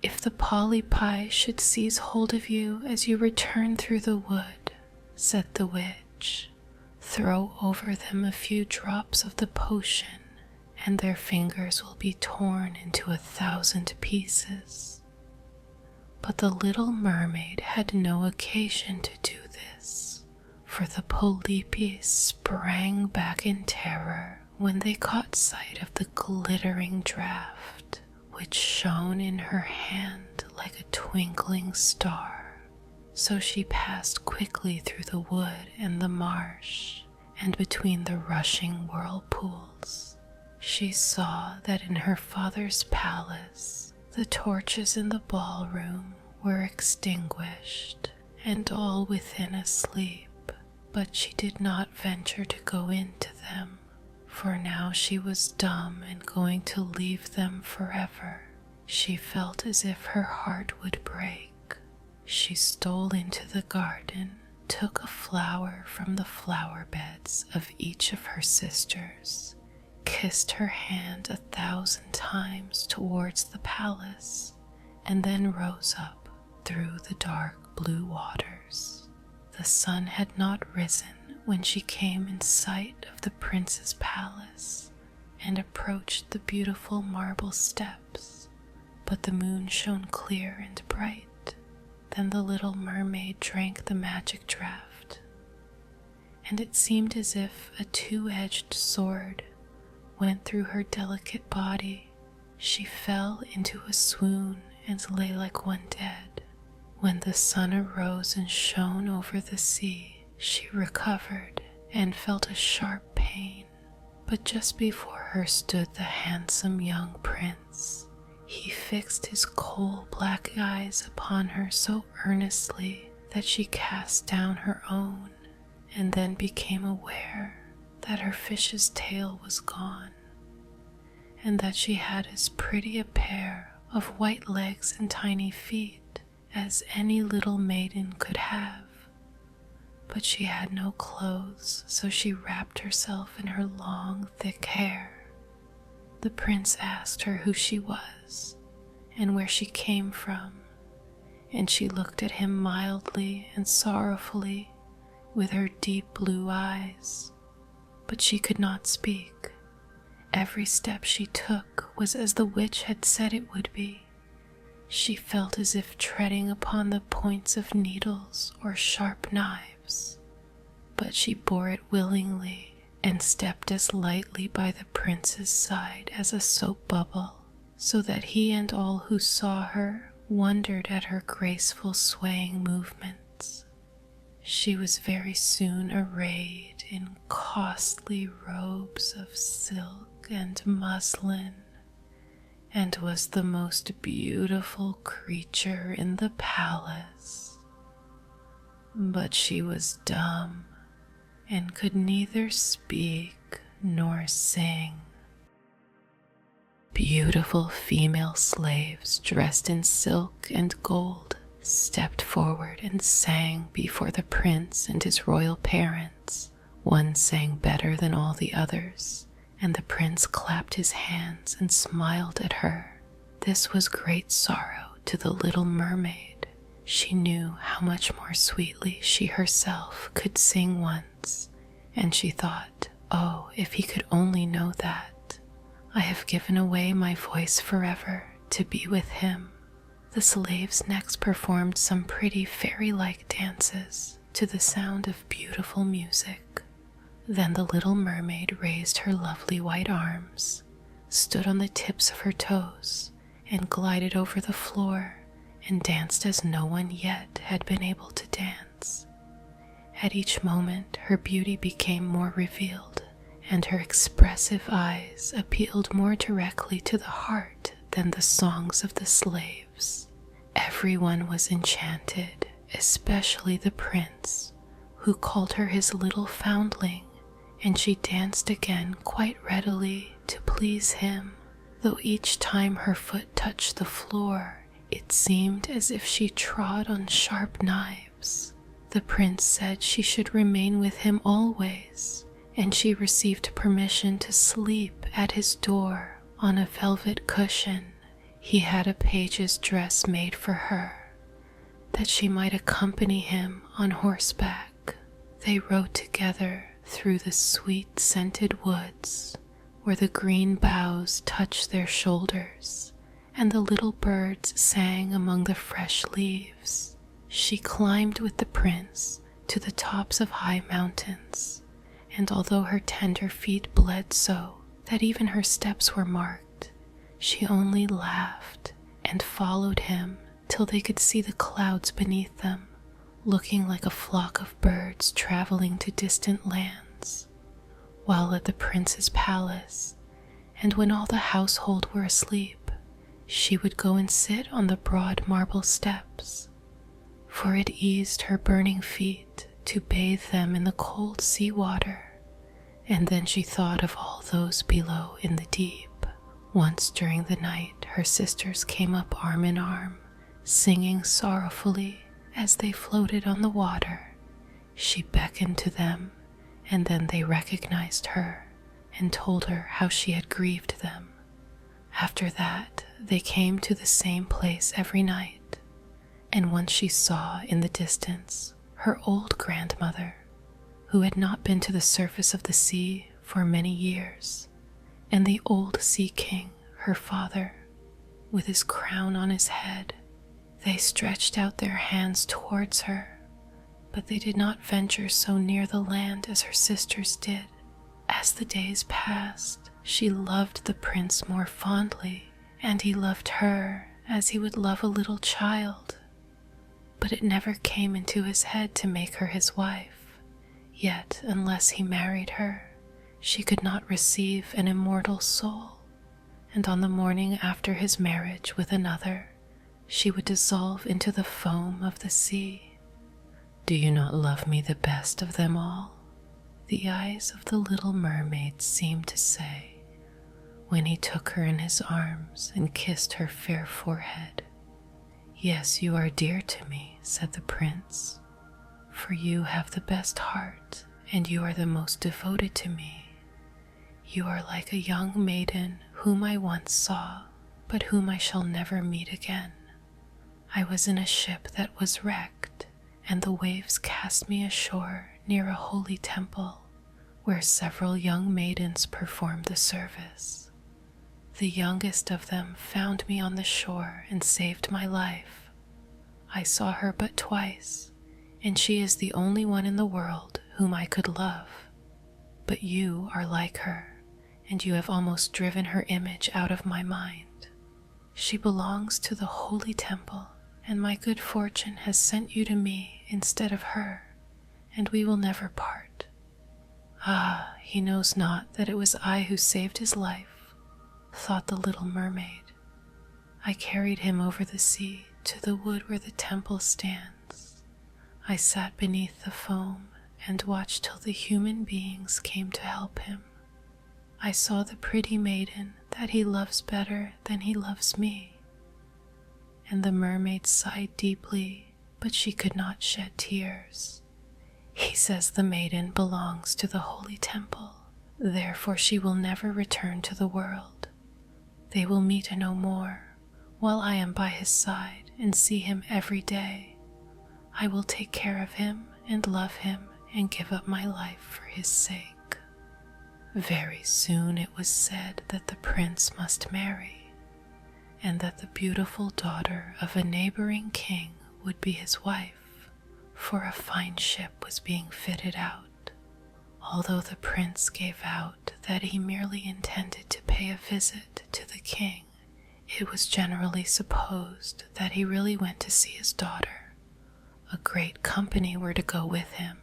If the polypi should seize hold of you as you return through the wood, said the witch, throw over them a few drops of the potion, and their fingers will be torn into 1,000 pieces. But the little mermaid had no occasion to do this, for the polypi sprang back in terror when they caught sight of the glittering draught, which shone in her hand like a twinkling star. So she passed quickly through the wood and the marsh, and between the rushing whirlpools. She saw that in her father's palace the torches in the ballroom were extinguished, and all within asleep, but she did not venture to go into them, for now she was dumb and going to leave them forever. She felt as if her heart would break. She stole into the garden, took a flower from the flower beds of each of her sisters, kissed her hand 1,000 times towards the palace, and then rose up through the dark blue waters. The sun had not risen when she came in sight of the prince's palace and approached the beautiful marble steps, but the moon shone clear and bright. Then the little mermaid drank the magic draught, and it seemed as if a two-edged sword went through her delicate body. She fell into a swoon and lay like one dead. When the sun arose and shone over the sea, she recovered and felt a sharp pain. But just before her stood the handsome young prince. He fixed his coal-black eyes upon her so earnestly that she cast down her own, and then became aware that her fish's tail was gone, and that she had as pretty a pair of white legs and tiny feet as any little maiden could have. But she had no clothes, so she wrapped herself in her long, thick hair. The prince asked her who she was and where she came from, and she looked at him mildly and sorrowfully with her deep blue eyes, but she could not speak. Every step she took was as the witch had said it would be. She felt as if treading upon the points of needles or sharp knives, but she bore it willingly and stepped as lightly by the prince's side as a soap bubble, so that he and all who saw her wondered at her graceful swaying movements. She was very soon arrayed in costly robes of silk and muslin, and was the most beautiful creature in the palace. But she was dumb and could neither speak nor sing. Beautiful female slaves dressed in silk and gold stepped forward and sang before the prince and his royal parents. One sang better than all the others, and the prince clapped his hands and smiled at her. This was great sorrow to the little mermaid. She knew how much more sweetly she herself could sing once, and she thought, oh, if he could only know that. I have given away my voice forever to be with him. The slaves next performed some pretty fairy-like dances to the sound of beautiful music. Then the little mermaid raised her lovely white arms, stood on the tips of her toes, and glided over the floor and danced as no one yet had been able to dance. At each moment her beauty became more revealed, and her expressive eyes appealed more directly to the heart than the songs of the slaves. Everyone was enchanted, especially the prince, who called her his little foundling, and she danced again quite readily to please him, though each time her foot touched the floor, it seemed as if she trod on sharp knives. The prince said she should remain with him always, and she received permission to sleep at his door on a velvet cushion. He had a page's dress made for her, that she might accompany him on horseback. They rode together through the sweet scented woods, where the green boughs touched their shoulders, and the little birds sang among the fresh leaves. She climbed with the prince to the tops of high mountains, and although her tender feet bled so that even her steps were marked, she only laughed and followed him till they could see the clouds beneath them, looking like a flock of birds traveling to distant lands. While at the prince's palace, and when all the household were asleep, she would go and sit on the broad marble steps, for it eased her burning feet to bathe them in the cold sea water, and then she thought of all those below in the deep. Once during the night her sisters came up arm in arm, singing sorrowfully as they floated on the water. She beckoned to them, and then they recognized her and told her how she had grieved them. After that they came to the same place every night, and once she saw in the distance her old grandmother, who had not been to the surface of the sea for many years, and the old sea king, her father, with his crown on his head. They stretched out their hands towards her, but they did not venture so near the land as her sisters did. As the days passed, she loved the prince more fondly, and he loved her as he would love a little child. But it never came into his head to make her his wife, yet unless he married her, she could not receive an immortal soul, and on the morning after his marriage with another, she would dissolve into the foam of the sea. Do you not love me the best of them all? The eyes of the little mermaid seemed to say, when he took her in his arms and kissed her fair forehead. Yes, you are dear to me, said the prince, for you have the best heart, and you are the most devoted to me. You are like a young maiden whom I once saw, but whom I shall never meet again. I was in a ship that was wrecked, and the waves cast me ashore near a holy temple, where several young maidens performed the service. The youngest of them found me on the shore and saved my life. I saw her but twice, and she is the only one in the world whom I could love. But you are like her, and you have almost driven her image out of my mind. She belongs to the holy temple, and my good fortune has sent you to me instead of her, and we will never part. Ah, he knows not that it was I who saved his life, thought the little mermaid. I carried him over the sea to the wood where the temple stands. I sat beneath the foam and watched till the human beings came to help him. I saw the pretty maiden that he loves better than he loves me." And the mermaid sighed deeply, but she could not shed tears. "He says the maiden belongs to the holy temple, therefore she will never return to the world. They will meet no more, while I am by his side and see him every day. I will take care of him and love him and give up my life for his sake." Very soon it was said that the prince must marry, and that the beautiful daughter of a neighboring king would be his wife, for a fine ship was being fitted out. Although the prince gave out that he merely intended to pay a visit to the king, it was generally supposed that he really went to see his daughter. A great company were to go with him.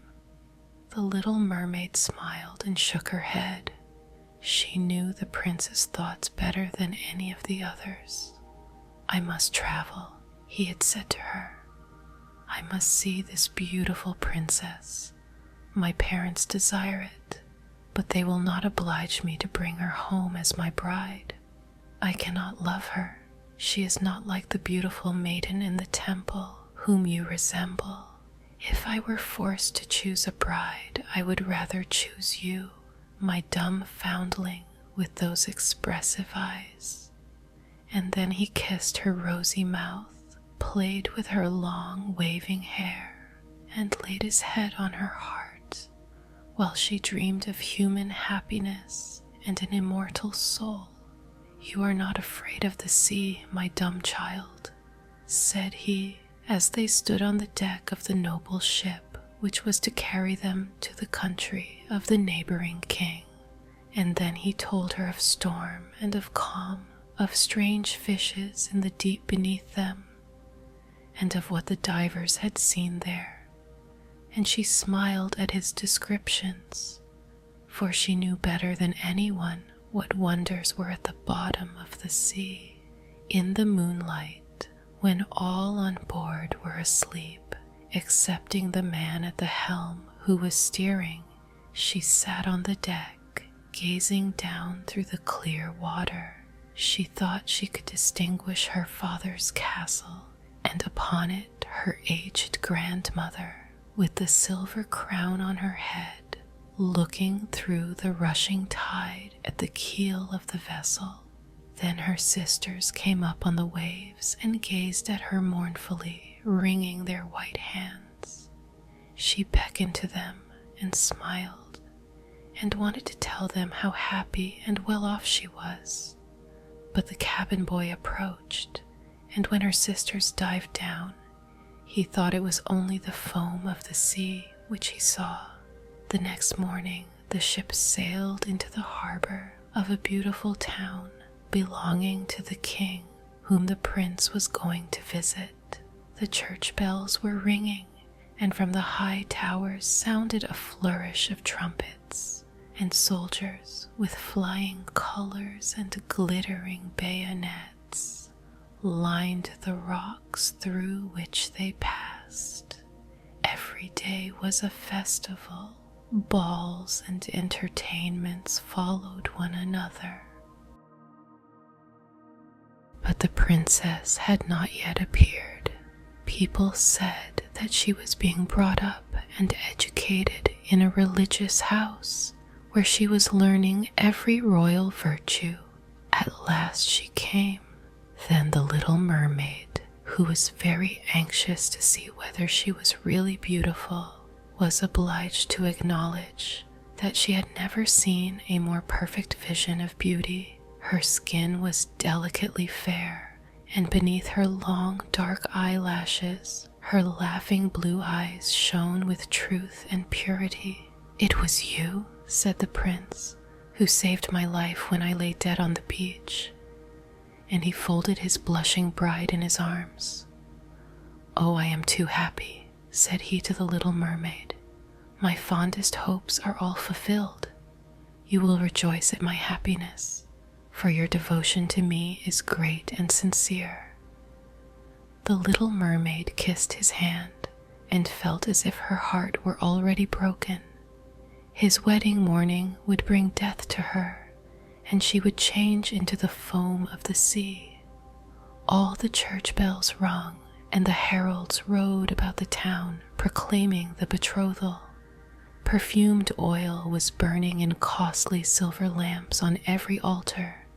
The little mermaid smiled and shook her head. She knew the prince's thoughts better than any of the others. "I must travel," he had said to her. "I must see this beautiful princess. My parents desire it, but they will not oblige me to bring her home as my bride. I cannot love her. She is not like the beautiful maiden in the temple whom you resemble. If I were forced to choose a bride, I would rather choose you, my dumb foundling with those expressive eyes." And then he kissed her rosy mouth, played with her long waving hair, and laid his head on her heart, while she dreamed of human happiness and an immortal soul. "You are not afraid of the sea, my dumb child," said he, as they stood on the deck of the noble ship which was to carry them to the country of the neighboring king. And then he told her of storm and of calm, of strange fishes in the deep beneath them, and of what the divers had seen there. And she smiled at his descriptions, for she knew better than anyone what wonders were at the bottom of the sea. In the moonlight, when all on board were asleep, excepting the man at the helm who was steering, she sat on the deck, gazing down through the clear water. She thought she could distinguish her father's castle, and upon it her aged grandmother, with the silver crown on her head, looking through the rushing tide at the keel of the vessel. Then her sisters came up on the waves and gazed at her mournfully, wringing their white hands. She beckoned to them and smiled, and wanted to tell them how happy and well off she was. But the cabin boy approached, and when her sisters dived down, he thought it was only the foam of the sea which he saw. The next morning, the ship sailed into the harbor of a beautiful town belonging to the king whom the prince was going to visit. The church bells were ringing, and from the high towers sounded a flourish of trumpets, and soldiers with flying colors and glittering bayonets lined the rocks through which they passed. Every day was a festival. Balls and entertainments followed one another. But the princess had not yet appeared. People said that she was being brought up and educated in a religious house where she was learning every royal virtue. At last she came. Then the little mermaid, who was very anxious to see whether she was really beautiful, was obliged to acknowledge that she had never seen a more perfect vision of beauty. Her skin was delicately fair, and beneath her long dark eyelashes, her laughing blue eyes shone with truth and purity. "It was you," said the prince, "who saved my life when I lay dead on the beach." And he folded his blushing bride in his arms. "Oh, I am too happy," said he to the little mermaid. "My fondest hopes are all fulfilled. You will rejoice at my happiness, for your devotion to me is great and sincere." The little mermaid kissed his hand and felt as if her heart were already broken. His wedding morning would bring death to her, and she would change into the foam of the sea. All the church bells rung, and the heralds rode about the town proclaiming the betrothal. Perfumed oil was burning in costly silver lamps on every altar.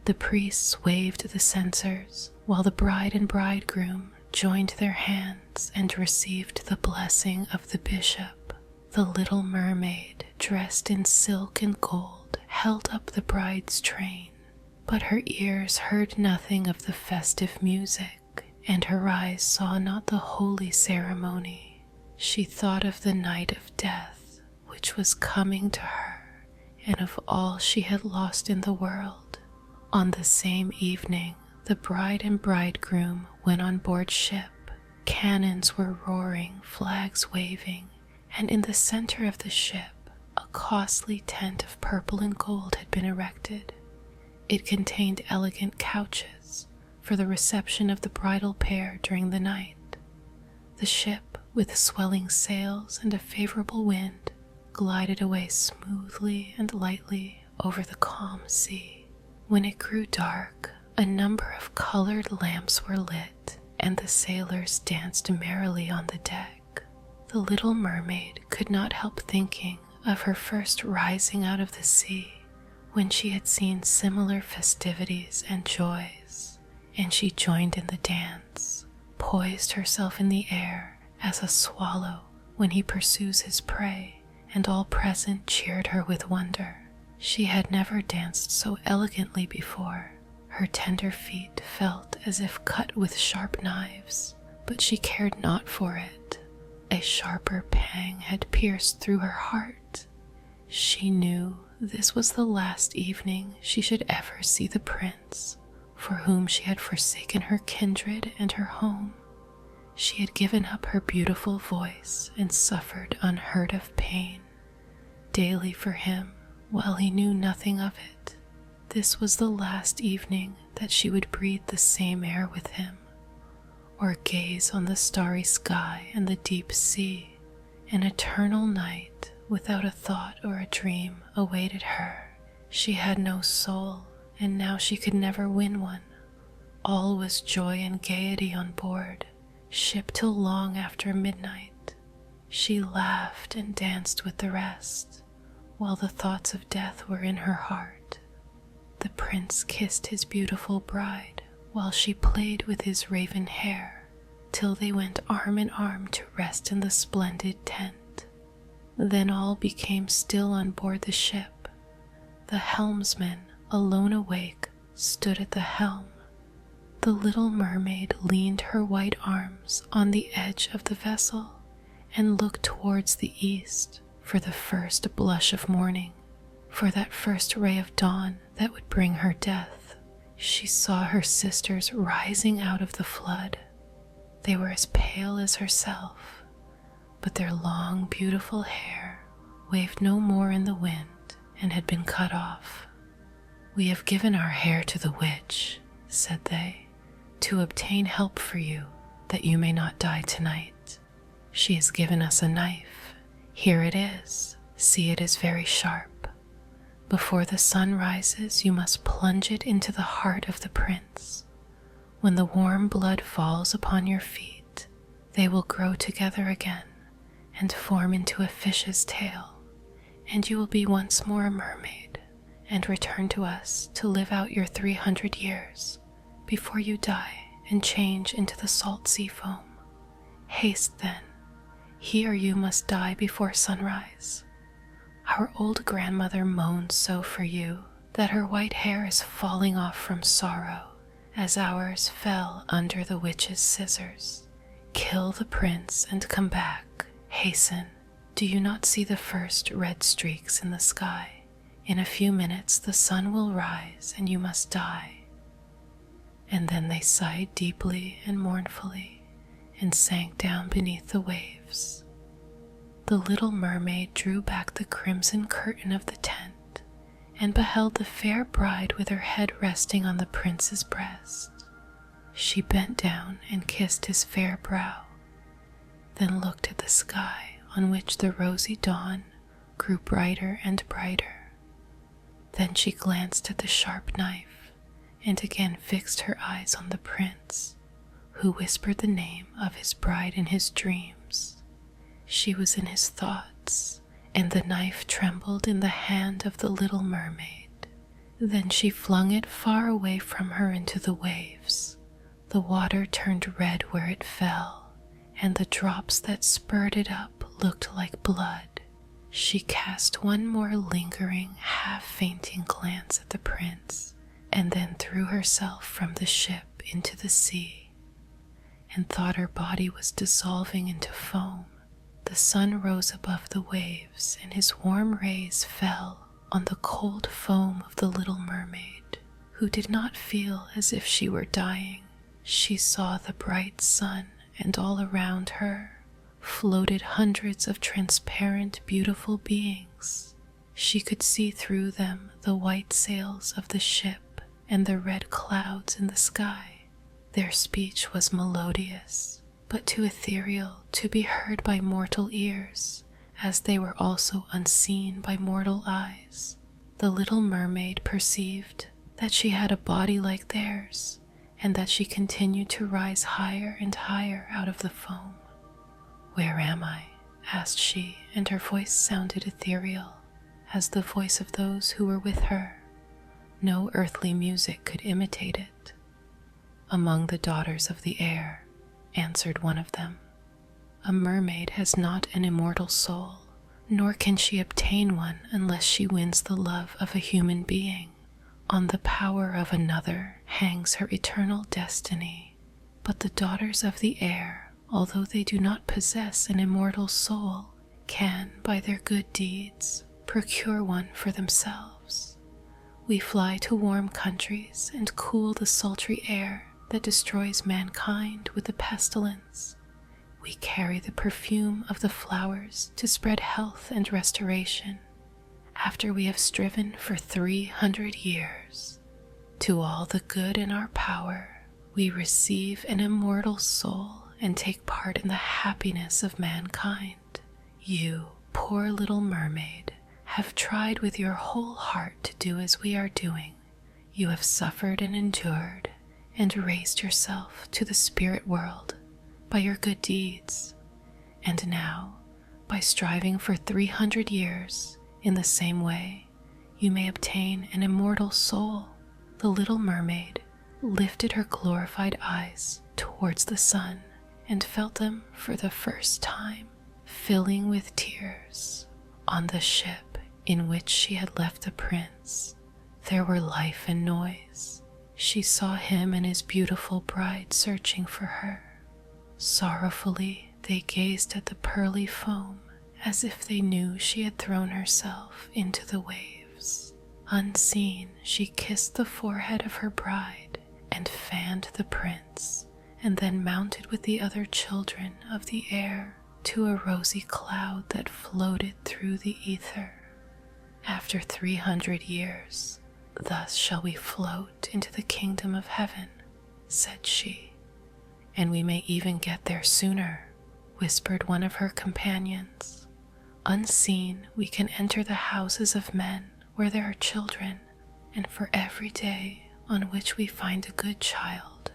The priests waved the censers, while the bride and bridegroom joined their hands and received the blessing of the bishop. The little mermaid, dressed in silk and gold, held up the bride's train, but her ears heard nothing of the festive music, and her eyes saw not the holy ceremony. She thought of the night of death, which was coming to her, and of all she had lost in the world. On the same evening, the bride and bridegroom went on board ship. Cannons were roaring, flags waving, and in the center of the ship, a costly tent of purple and gold had been erected. It contained elegant couches for the reception of the bridal pair during the night. The ship, with swelling sails and a favorable wind, glided away smoothly and lightly over the calm sea. When it grew dark, a number of colored lamps were lit, and the sailors danced merrily on the deck. The little mermaid could not help thinking of her first rising out of the sea, when she had seen similar festivities and joys, and she joined in the dance, poised herself in the air as a swallow when he pursues his prey, and all present cheered her with wonder. She had never danced so elegantly before. Her tender feet felt as if cut with sharp knives, but she cared not for it. A sharper pang had pierced through her heart. She knew this was the last evening she should ever see the prince, for whom she had forsaken her kindred and her home. She had given up her beautiful voice and suffered unheard of pain, daily for him, while he knew nothing of it. This was the last evening that she would breathe the same air with him, or gaze on the starry sky and the deep sea. An eternal night without a thought or a dream awaited her. She had no soul, and now she could never win one. All was joy and gaiety on board, ship till long after midnight. She laughed and danced with the rest, while the thoughts of death were in her heart. The prince kissed his beautiful bride, while she played with his raven hair, till they went arm in arm to rest in the splendid tent. Then all became still on board the ship. The helmsman, alone awake, stood at the helm. The little mermaid leaned her white arms on the edge of the vessel and looked towards the east for the first blush of morning, for that first ray of dawn that would bring her death. She saw her sisters rising out of the flood. They were as pale as herself, but their long, beautiful hair waved no more in the wind and had been cut off. "We have given our hair to the witch," said they, "to obtain help for you, that you may not die tonight. She has given us a knife. Here it is. See, it is very sharp. Before the sun rises, you must plunge it into the heart of the prince. When the warm blood falls upon your feet, they will grow together again and form into a fish's tail, and you will be once more a mermaid and return to us to live out your 300 years before you die and change into the salt sea foam. Haste then. He or you must die before sunrise. Our old grandmother moans so for you that her white hair is falling off from sorrow, as ours fell under the witch's scissors. Kill the prince and come back. Hasten. Do you not see the first red streaks in the sky? In a few minutes the sun will rise and you must die." And then they sighed deeply and mournfully and sank down beneath the waves. The little mermaid drew back the crimson curtain of the tent and beheld the fair bride with her head resting on the prince's breast. She bent down and kissed his fair brow. then looked at the sky on which the rosy dawn grew brighter and brighter. Then she glanced at the sharp knife and again fixed her eyes on the prince, who whispered the name of his bride in his dreams. She was in his thoughts, and the knife trembled in the hand of the little mermaid. Then she flung it far away from her into the waves. The water turned red where it fell, and the drops that spurted up looked like blood. She cast one more lingering, half-fainting glance at the prince, and then threw herself from the ship into the sea, and thought her body was dissolving into foam. The sun rose above the waves, and his warm rays fell on the cold foam of the little mermaid, who did not feel as if she were dying. She saw the bright sun, and all around her floated hundreds of transparent, beautiful beings. She could see through them the white sails of the ship and the red clouds in the sky. Their speech was melodious, but too ethereal to be heard by mortal ears, as they were also unseen by mortal eyes. The little mermaid perceived that she had a body like theirs, and that she continued to rise higher and higher out of the foam. "Where am I?" asked she, and her voice sounded ethereal, as the voice of those who were with her. No earthly music could imitate it. "Among the daughters of the air," answered one of them. "A mermaid has not an immortal soul, nor can she obtain one unless she wins the love of a human being. On the power of another hangs her eternal destiny. But the daughters of the air, although they do not possess an immortal soul, can, by their good deeds, procure one for themselves. We fly to warm countries and cool the sultry air that destroys mankind with the pestilence. We carry the perfume of the flowers to spread health and restoration. After we have striven for 300 years, to all the good in our power, we receive an immortal soul and take part in the happiness of mankind. You, poor little mermaid, have tried with your whole heart to do as we are doing. You have suffered and endured, and raised yourself to the spirit world by your good deeds. And now, by striving for 300 years, in the same way, you may obtain an immortal soul." The little mermaid lifted her glorified eyes towards the sun and felt them for the first time filling with tears. On the ship in which she had left the prince, there were life and noise. She saw him and his beautiful bride searching for her. Sorrowfully they gazed at the pearly foam, as if they knew she had thrown herself into the waves. Unseen, she kissed the forehead of her bride and fanned the prince, and then mounted with the other children of the air to a rosy cloud that floated through the ether. "After 300 years, thus shall we float into the kingdom of heaven," said she. "And we may even get there sooner," whispered one of her companions. "Unseen, we can enter the houses of men where there are children, and for every day on which we find a good child,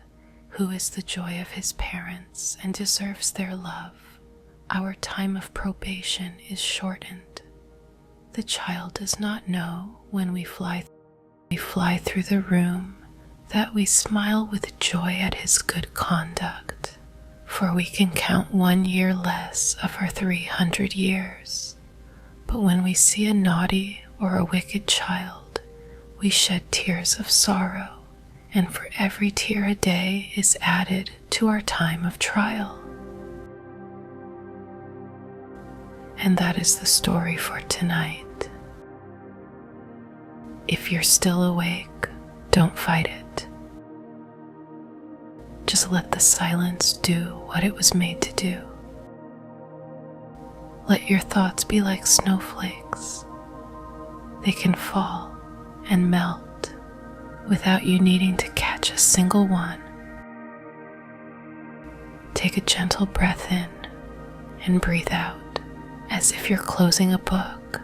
who is the joy of his parents and deserves their love, our time of probation is shortened. The child does not know when we fly through the room that we smile with joy at his good conduct, for we can count 1 year less of our 300 years. But when we see a naughty or a wicked child, we shed tears of sorrow, and for every tear a day is added to our time of trial." And that is the story for tonight. If you're still awake, don't fight it. Just let the silence do what it was made to do. Let your thoughts be like snowflakes. They can fall and melt without you needing to catch a single one. Take a gentle breath in and breathe out as if you're closing a book,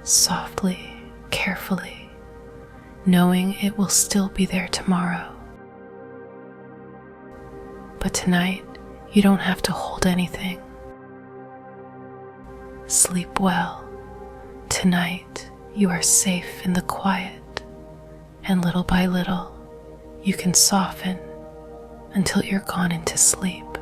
softly, carefully, knowing it will still be there tomorrow. But tonight, you don't have to hold anything. Sleep well. Tonight, you are safe in the quiet, and little by little, you can soften until you're gone into sleep.